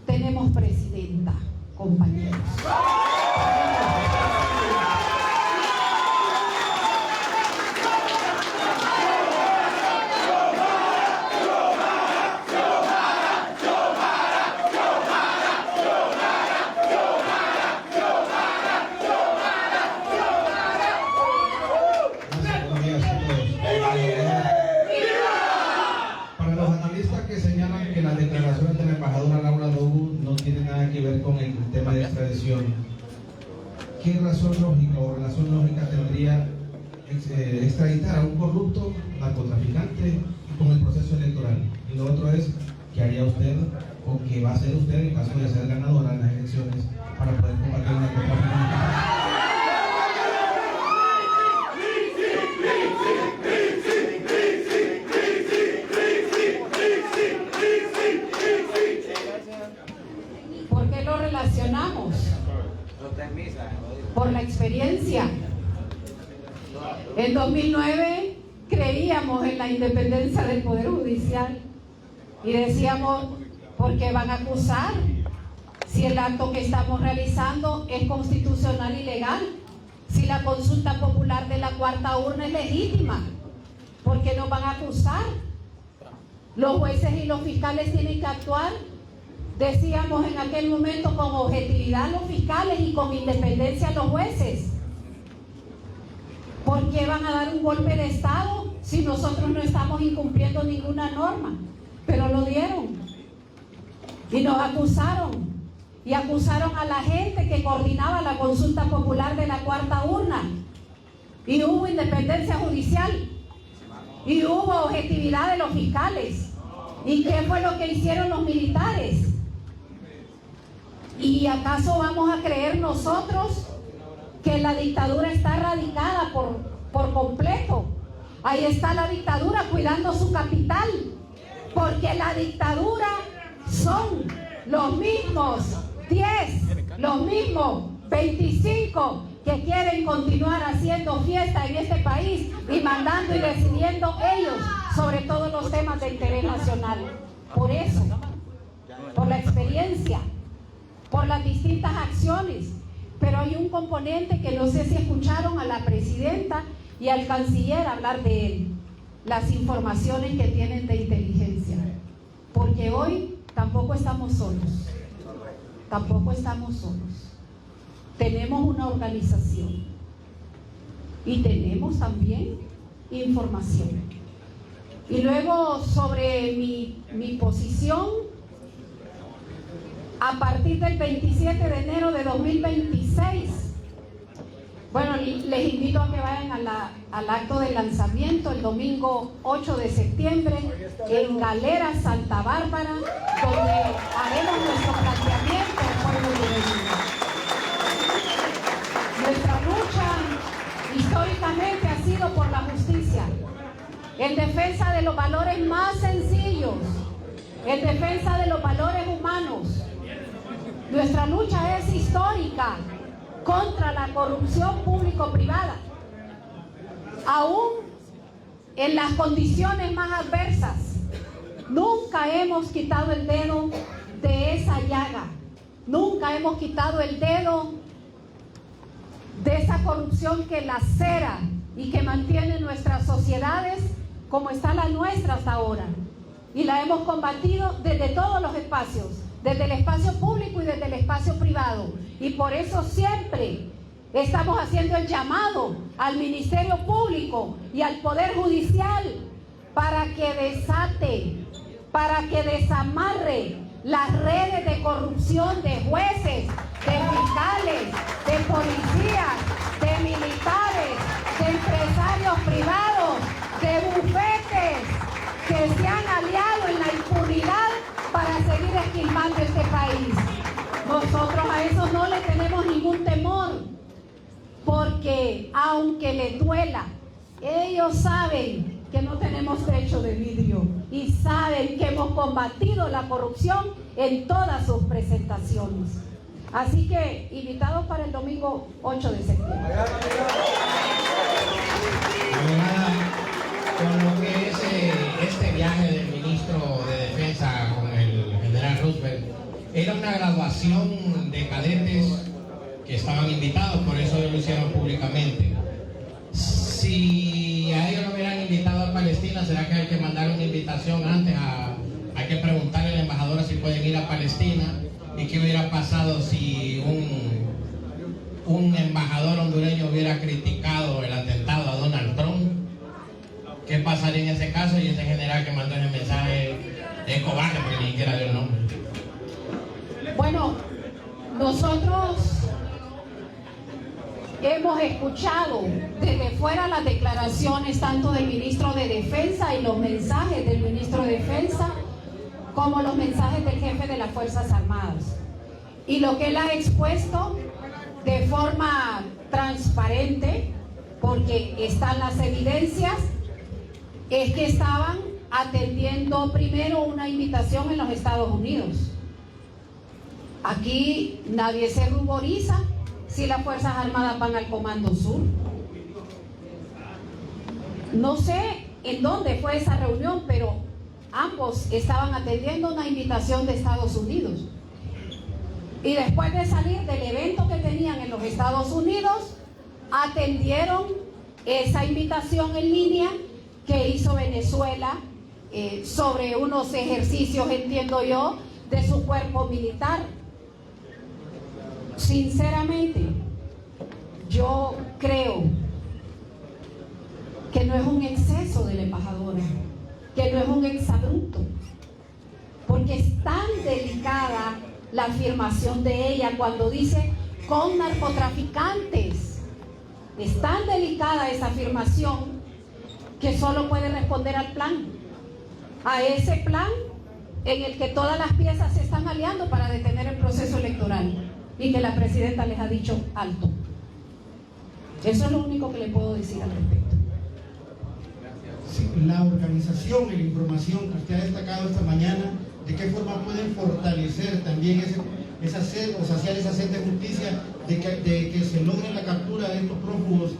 Tenemos presidenta, compañeros. Para los analistas que señalan que las declaraciones de la embajadora Laura Lobo no tienen nada que ver con el tema de extradición, ¿qué razón lógica o relación lógica tendría extraditar a un corrupto narcotraficante con el proceso electoral? Y lo otro es, ¿qué haría usted o qué va a hacer usted en caso de ser ganadora en las elecciones para poder combatir el narcotráfico? ¿Por qué lo relacionamos? Por la experiencia. En 2009 creíamos en la independencia del Poder Judicial y decíamos, ¿por qué van a acusar si el acto que estamos realizando es constitucional y legal? Si la consulta popular de la cuarta urna es legítima, ¿por qué nos van a acusar? Los jueces y los fiscales tienen que actuar, decíamos en aquel momento, con objetividad los fiscales y con independencia los jueces. ¿Por qué van a dar un golpe de Estado si nosotros no estamos incumpliendo ninguna norma? Pero lo dieron y nos acusaron, y acusaron a la gente que coordinaba la consulta popular de la cuarta urna, y hubo independencia judicial y hubo objetividad de los fiscales. ¿Y qué fue lo que hicieron los militares? ¿Y acaso vamos a creer nosotros que la dictadura está erradicada por completo? Ahí está la dictadura cuidando su capital, porque la dictadura son los mismos 10, los mismos 25 que quieren continuar haciendo fiesta en este país y mandando y decidiendo ellos sobre todos los temas de interés nacional. Por eso, por la experiencia, por las distintas acciones, pero hay un componente que no sé si escucharon a la presidenta y al canciller hablar de él, las informaciones que tienen de inteligencia, porque hoy tampoco estamos solos, tenemos una organización y tenemos también información. Y luego sobre mi posición, a partir del 27 de enero de 2026, bueno, les invito a que vayan al acto de lanzamiento el domingo 8 de septiembre en Galera, Santa Bárbara, donde haremos nuestro planteamiento al pueblo limeño. Nuestra lucha históricamente ha sido por la justicia, en defensa de los valores más sencillos, en defensa de los valores humanos. Nuestra lucha es histórica contra la corrupción público-privada. Aún en las condiciones más adversas, nunca hemos quitado el dedo de esa llaga, nunca hemos quitado el dedo de esa corrupción que lacera y que mantiene nuestras sociedades como está la nuestra hasta ahora. Y la hemos combatido desde todos los espacios, desde el espacio público y desde el espacio privado. Y por eso siempre estamos haciendo el llamado al Ministerio Público y al Poder Judicial para que desate, para que desamarre las redes de corrupción de jueces, de fiscales, de policías, de militares, de empresarios privados, de bufetes que se han aliado en la impunidad para seguir esquilmando este país. Nosotros a eso no le tenemos ningún temor, porque aunque les duela, ellos saben que no tenemos techo de vidrio y saben que hemos combatido la corrupción en todas sus presentaciones. Así que invitados para el domingo 8 de septiembre. Con lo que es este viaje del ministro de Defensa con el general Roosevelt, era una graduación de cadetes que estaban invitados, por eso lo hicieron públicamente. Si a ellos lo hubieran invitado a Palestina, ¿será que hay que mandar una invitación antes? Hay que preguntarle a la embajadora si pueden ir a Palestina. ¿Y qué hubiera pasado si un embajador hondureño hubiera criticado el atentado a Donald Trump? ¿Qué pasaría en ese caso? Y ese general que mandó ese mensaje es cobarde porque ni siquiera dio el nombre. Bueno, nosotros hemos escuchado desde fuera las declaraciones tanto del ministro de Defensa y los mensajes del ministro de Defensa como los mensajes del jefe de las Fuerzas Armadas. Y lo que él ha expuesto de forma transparente, porque están las evidencias, es que estaban atendiendo primero una invitación en los Estados Unidos. Aquí nadie se ruboriza si las Fuerzas Armadas van al Comando Sur. No sé en dónde fue esa reunión, pero ambos estaban atendiendo una invitación de Estados Unidos. Y después de salir del evento que tenían en los Estados Unidos, atendieron esa invitación en línea que hizo Venezuela sobre unos ejercicios, entiendo yo, de su cuerpo militar. Sinceramente, yo creo que no es un exceso de la embajadora, que no es un exabrupto, porque es tan delicada la afirmación de ella cuando dice con narcotraficantes. Es tan delicada esa afirmación que solo puede responder al plan, a ese plan en el que todas las piezas se están aliando para detener el proceso electoral y que la presidenta les ha dicho alto. Eso es lo único que le puedo decir al respecto. Sí, la organización y la información que usted ha destacado esta mañana, ¿de qué forma pueden fortalecer también ese esa sed, o saciar esa sed de justicia, de que se logre la captura de estos prófugos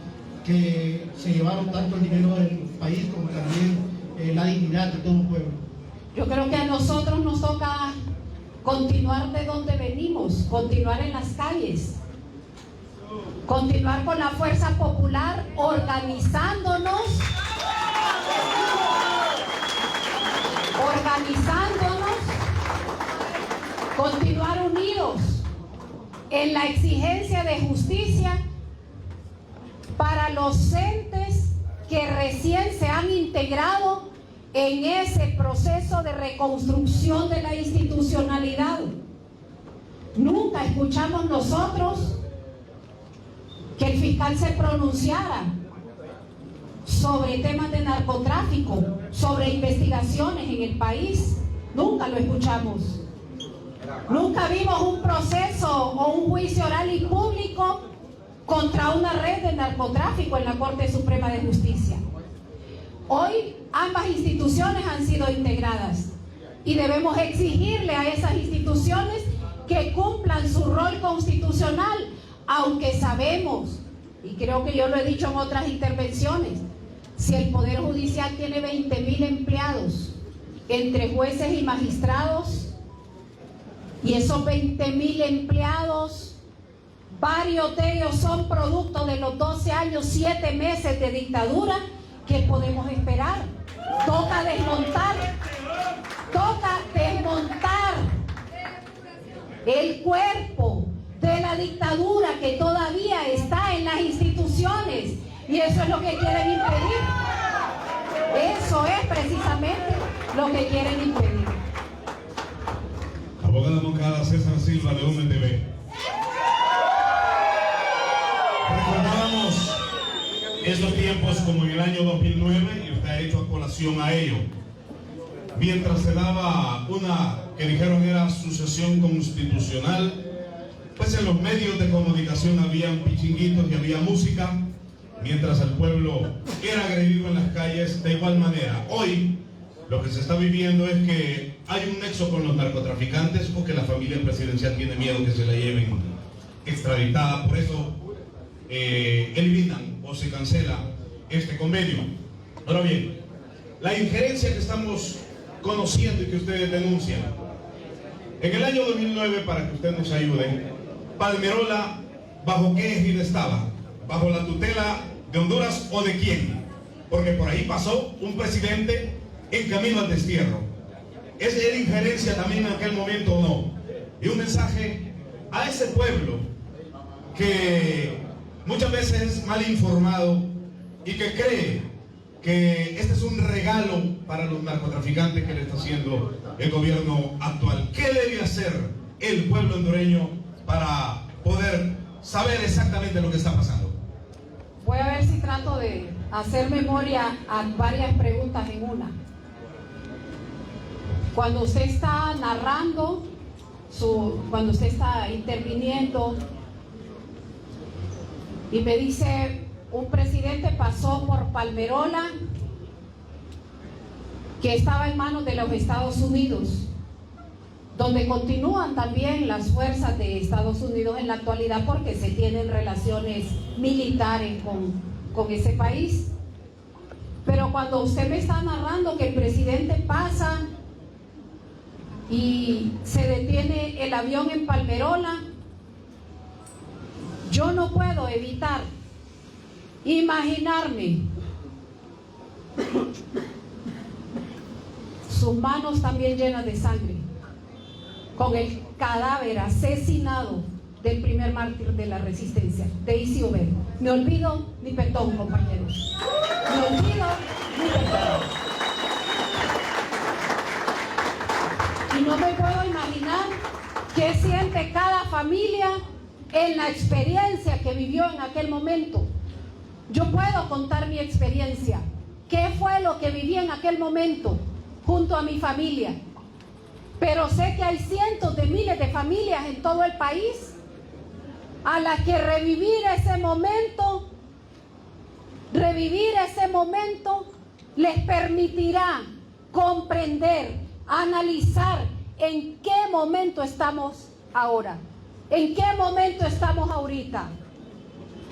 que se llevaron tanto el dinero del país como también la dignidad de todo un pueblo. Yo creo que a nosotros nos toca continuar de donde venimos, continuar en las calles, continuar con la fuerza popular, organizándonos, continuar unidos en la exigencia de justicia para los entes que recién se han integrado en ese proceso de reconstrucción de la institucionalidad. Nunca escuchamos nosotros que el fiscal se pronunciara sobre temas de narcotráfico, sobre investigaciones en el país. Nunca lo escuchamos. Nunca vimos un proceso o un juicio oral y público contra una red de narcotráfico en la Corte Suprema de Justicia. Hoy ambas instituciones han sido integradas y debemos exigirle a esas instituciones que cumplan su rol constitucional, aunque sabemos, y creo que yo lo he dicho en otras intervenciones, si el Poder Judicial tiene 20.000 empleados entre jueces y magistrados, y esos 20.000 empleados, varios de ellos son producto de los 12 años, 7 meses de dictadura, ¿qué podemos esperar? Toca desmontar el cuerpo de la dictadura que todavía está en las instituciones, y eso es lo que quieren impedir. Eso es precisamente lo que quieren impedir. Abogada Moncada, César Silva de UMTV. Recordábamos esos tiempos como en el año 2009 y usted ha hecho colación a ello. Mientras se daba una que dijeron era sucesión constitucional, pues en los medios de comunicación habían pichinguitos y había música, mientras el pueblo era agredido en las calles de igual manera. Hoy lo que se está viviendo es que hay un nexo con los narcotraficantes porque la familia presidencial tiene miedo que se la lleven extraditada, por eso eliminan o se cancela este convenio. Ahora bien, la injerencia que estamos conociendo y que ustedes denuncian, en el año 2009, para que ustedes nos ayuden, Palmerola, ¿bajo qué égida estaba? ¿Bajo la tutela de Honduras o de quién? Porque por ahí pasó un presidente en camino al destierro. ¿Es era injerencia también en aquel momento o no? Y un mensaje a ese pueblo que muchas veces es mal informado y que cree que este es un regalo para los narcotraficantes que le está haciendo el gobierno actual. ¿Qué debe hacer el pueblo hondureño para poder saber exactamente lo que está pasando? Voy a ver si trato de hacer memoria a varias preguntas en una. Cuando usted está narrando, cuando usted está interviniendo y me dice, un presidente pasó por Palmerola que estaba en manos de los Estados Unidos, donde continúan también las fuerzas de Estados Unidos en la actualidad porque se tienen relaciones militares con ese país. Pero cuando usted me está narrando que el presidente pasa y se detiene el avión en Palmerola, yo no puedo evitar imaginarme sus manos también llenas de sangre, con el cadáver asesinado del primer mártir de la resistencia, de Isi Obed. Me olvido mi petón, compañeros. Me olvido mi petón. Y no me puedo imaginar qué siente cada familia en la experiencia que vivió en aquel momento. Yo puedo contar mi experiencia. ¿Qué fue lo que viví en aquel momento junto a mi familia? Pero sé que hay cientos de miles de familias en todo el país a las que revivir ese momento les permitirá comprender, analizar en qué momento estamos ahora? ¿En qué momento estamos ahorita?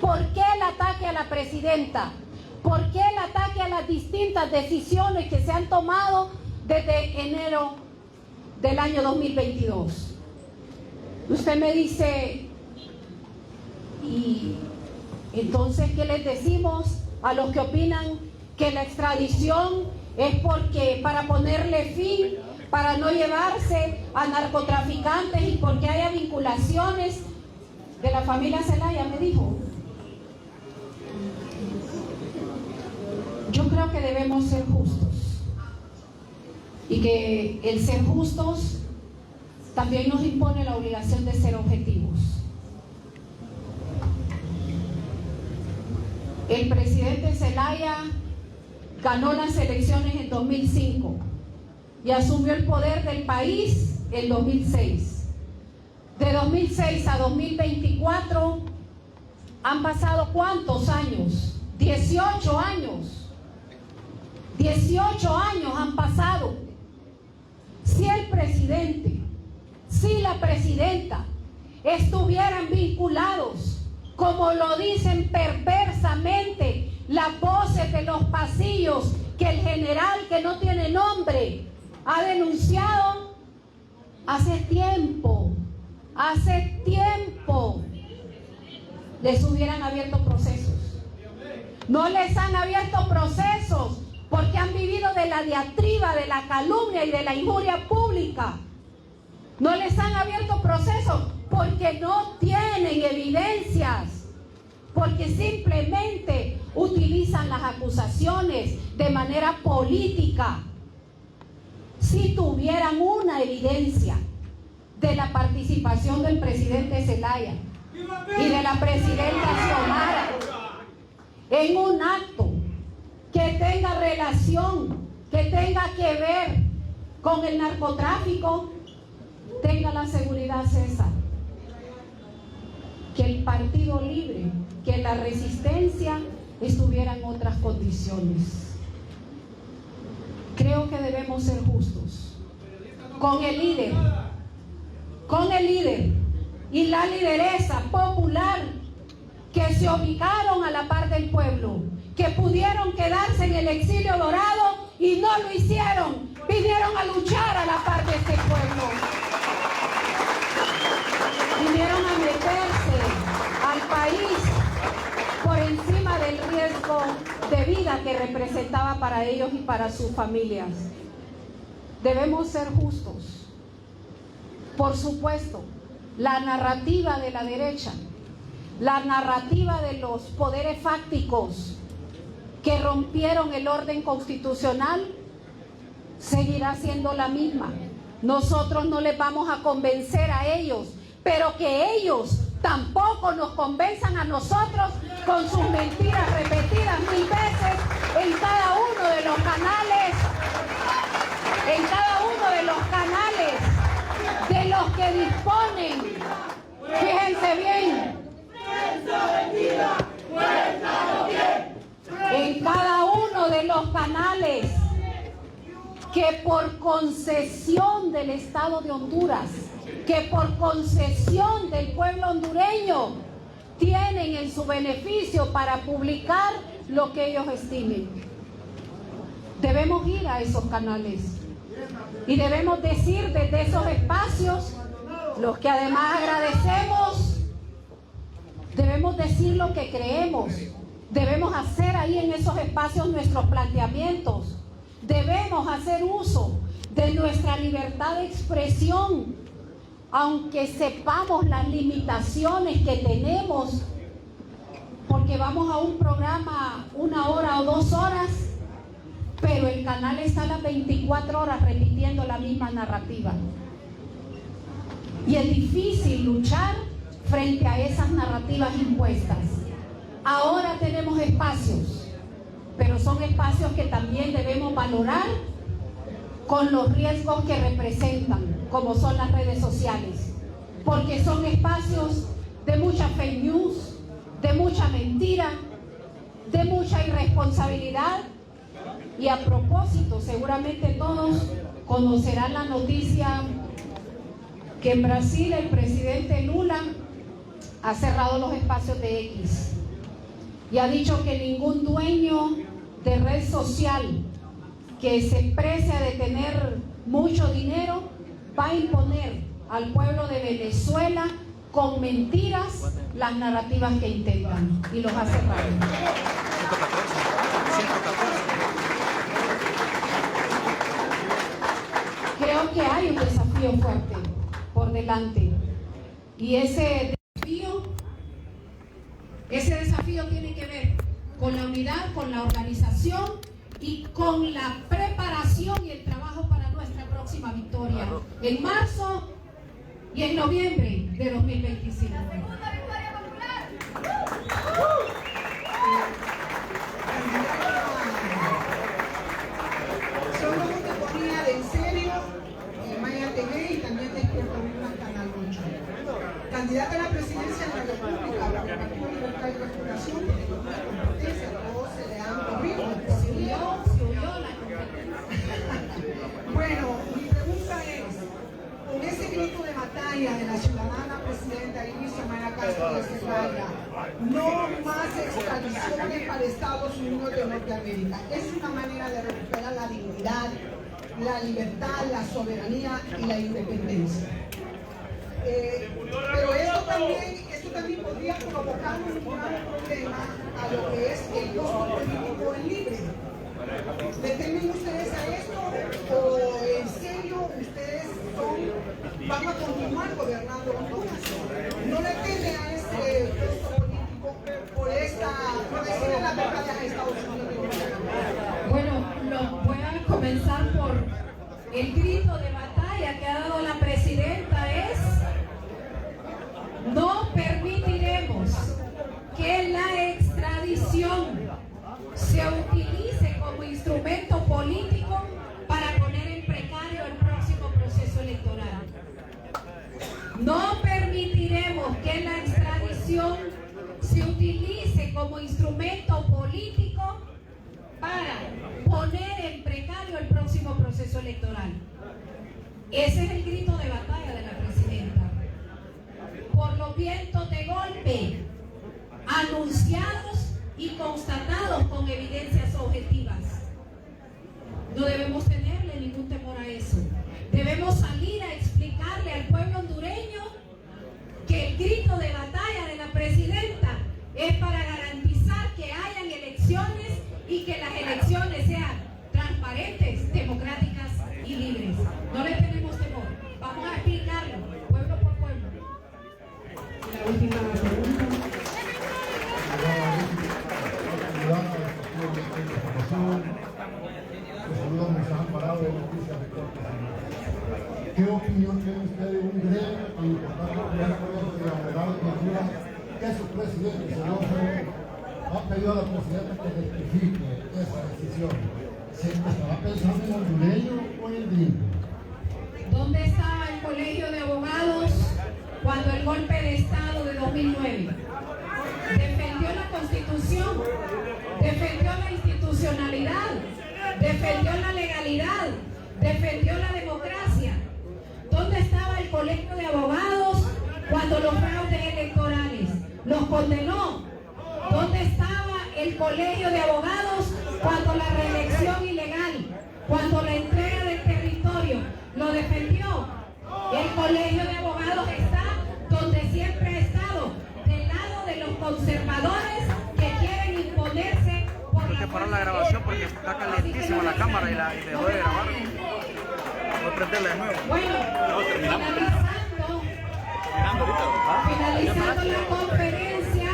¿Por qué el ataque a la presidenta? ¿Por qué el ataque a las distintas decisiones que se han tomado desde enero del año 2022? Usted me dice, ¿y entonces qué les decimos a los que opinan que la extradición es porque para ponerle fin, para no llevarse a narcotraficantes y porque haya vinculaciones de la familia Zelaya? Me dijo. Yo creo que debemos ser justos y que el ser justos también nos impone la obligación de ser objetivos. El presidente Zelaya ganó las elecciones en 2005 y asumió el poder del país en 2006. De 2006 a 2024 han pasado ¿cuántos años? 18 años. 18 años han pasado. Si el presidente, si la presidenta estuvieran vinculados, como lo dicen perversamente las voces de los pasillos, que el general que no tiene nombre ha denunciado hace tiempo, les hubieran abierto procesos. No les han abierto procesos porque han vivido de la diatriba, de la calumnia y de la injuria pública. No les han abierto procesos porque no tienen evidencias, porque simplemente utilizan las acusaciones de manera política. Si tuvieran una evidencia de la participación del presidente Zelaya y de la presidenta Xiomara en un acto que tenga relación, que tenga que ver con el narcotráfico, tenga la seguridad, César, que el Partido Libre, que la resistencia estuviera en otras condiciones. Creo que debemos ser justos con el líder y la lideresa popular que se ubicaron a la par del pueblo, que pudieron quedarse en el exilio dorado y no lo hicieron, vinieron a luchar a la par de este pueblo, vinieron a meterse al país por encima del riesgo de vida que representaba para ellos y para sus familias. Debemos ser justos. Por supuesto, la narrativa de la derecha, la narrativa de los poderes fácticos que rompieron el orden constitucional seguirá siendo la misma. Nosotros no les vamos a convencer a ellos, pero que ellos tampoco nos convenzan a nosotros con sus mentiras repetidas 1000 veces en cada uno de los canales, de los que disponen. Fíjense bien, en cada uno de los canales que por concesión del Estado de Honduras, que por concesión del pueblo hondureño tienen en su beneficio para publicar lo que ellos estimen. Debemos ir a esos canales y debemos decir desde esos espacios, los que además agradecemos, debemos decir lo que creemos, debemos hacer ahí en esos espacios nuestros planteamientos, debemos hacer uso de nuestra libertad de expresión, aunque sepamos las limitaciones que tenemos, porque vamos a un programa 1 hora o 2 horas, pero el canal está a las 24 horas repitiendo la misma narrativa. Y es difícil luchar frente a esas narrativas impuestas. Ahora tenemos espacios, pero son espacios que también debemos valorar con los riesgos que representan, como son las redes sociales, porque son espacios de mucha fake news, de mucha mentira, de mucha irresponsabilidad. Y a propósito, seguramente todos conocerán la noticia que en Brasil el presidente Lula ha cerrado los espacios de X y ha dicho que ningún dueño de red social que se precia de tener mucho dinero va a imponer al pueblo de Venezuela con mentiras las narrativas que intentan, y los ha cerrado. Creo que hay un desafío fuerte por delante, y ese desafío tiene que ver con la unidad, con la organización y con la preparación y el trabajo para nuestra próxima victoria en marzo y en noviembre de 2025. Solo una ponía de En Serio, Maya TV y también Despierta Una, Canal 8. Candidata a la presidencia de la República por el Partido Libertad y Restauración, porque con una competencia todos se le han corrido. Se huyó la competencia. Bueno, mi pregunta es, con ese grito de batalla de la ciudadana presidenta Inicia Maya Castro de Zelaya, no más extradiciones para Estados Unidos de Norteamérica, es una manera de recuperar la dignidad, la libertad, la soberanía y la independencia. Pero esto también podría provocar un gran problema a lo que es el costo político en libre. ¿Le temen ustedes a esto o en serio ustedes van a continuar gobernando Honduras? ¿No le temen a ese costo político por decirle la verdad a Estados Unidos? Bueno, voy a comenzar por el grito de batalla que ha dado la presidenta es: no permitiremos que la extradición se utilice como instrumento político para poner en precario el próximo proceso electoral. No permitiremos que la extradición se utilice como instrumento político para poner en precario el próximo proceso electoral. Ese es el grito de batalla de la presidenta. Por los vientos de golpe anunciados y constatados con evidencias objetivas. No debemos tenerle ningún temor a eso. Debemos salir a explicarle al pueblo hondureño que el grito de batalla de la presidenta es para garantizar que hayan elecciones y que las elecciones sean transparentes, democráticas y libres. No le tenemos temor. Vamos a explicarlo, pueblo por pueblo. La última pregunta. ¿Qué opinión tiene usted de un gremio tan importante como el Colegio de Abogados de Honduras, que su presidente, señor Ferrer, ha pedido a la presidenta que rectifique esa decisión? ¿Se estaba pensando en el hondureño o en el gringo? ¿Dónde estaba el Colegio de Abogados cuando el golpe de Estado de 2009? Defendió la Constitución, defendió la institucionalidad, defendió la legalidad, defendió la democracia. ¿Dónde estaba el Colegio de Abogados cuando los fraudes electorales los condenó? ¿Dónde estaba el Colegio de Abogados cuando la reelección ilegal, cuando la entrega del territorio lo defendió? El Colegio de Abogados está donde siempre ha estado, del lado de los conservadores que quieren imponerse por Hay que parar la grabación porque está calentísima la cámara y dejó de grabar. Voy a prenderla de nuevo. Bueno, finalizando la conferencia,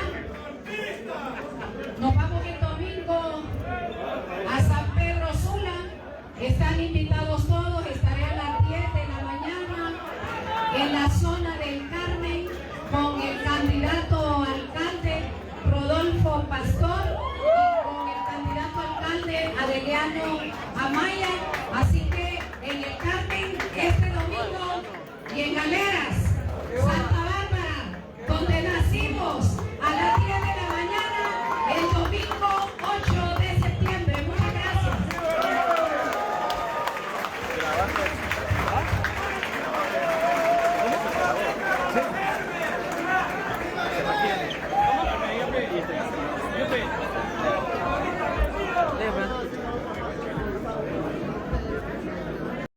nos vamos el domingo a San Pedro Sula. Están invitados todos, estaré a las 10 de la mañana en la zona del Carmen con el candidato alcalde Rodolfo Pastor y con el candidato alcalde Adeliano Amaya. Así que en el Carmen este domingo y en Galeras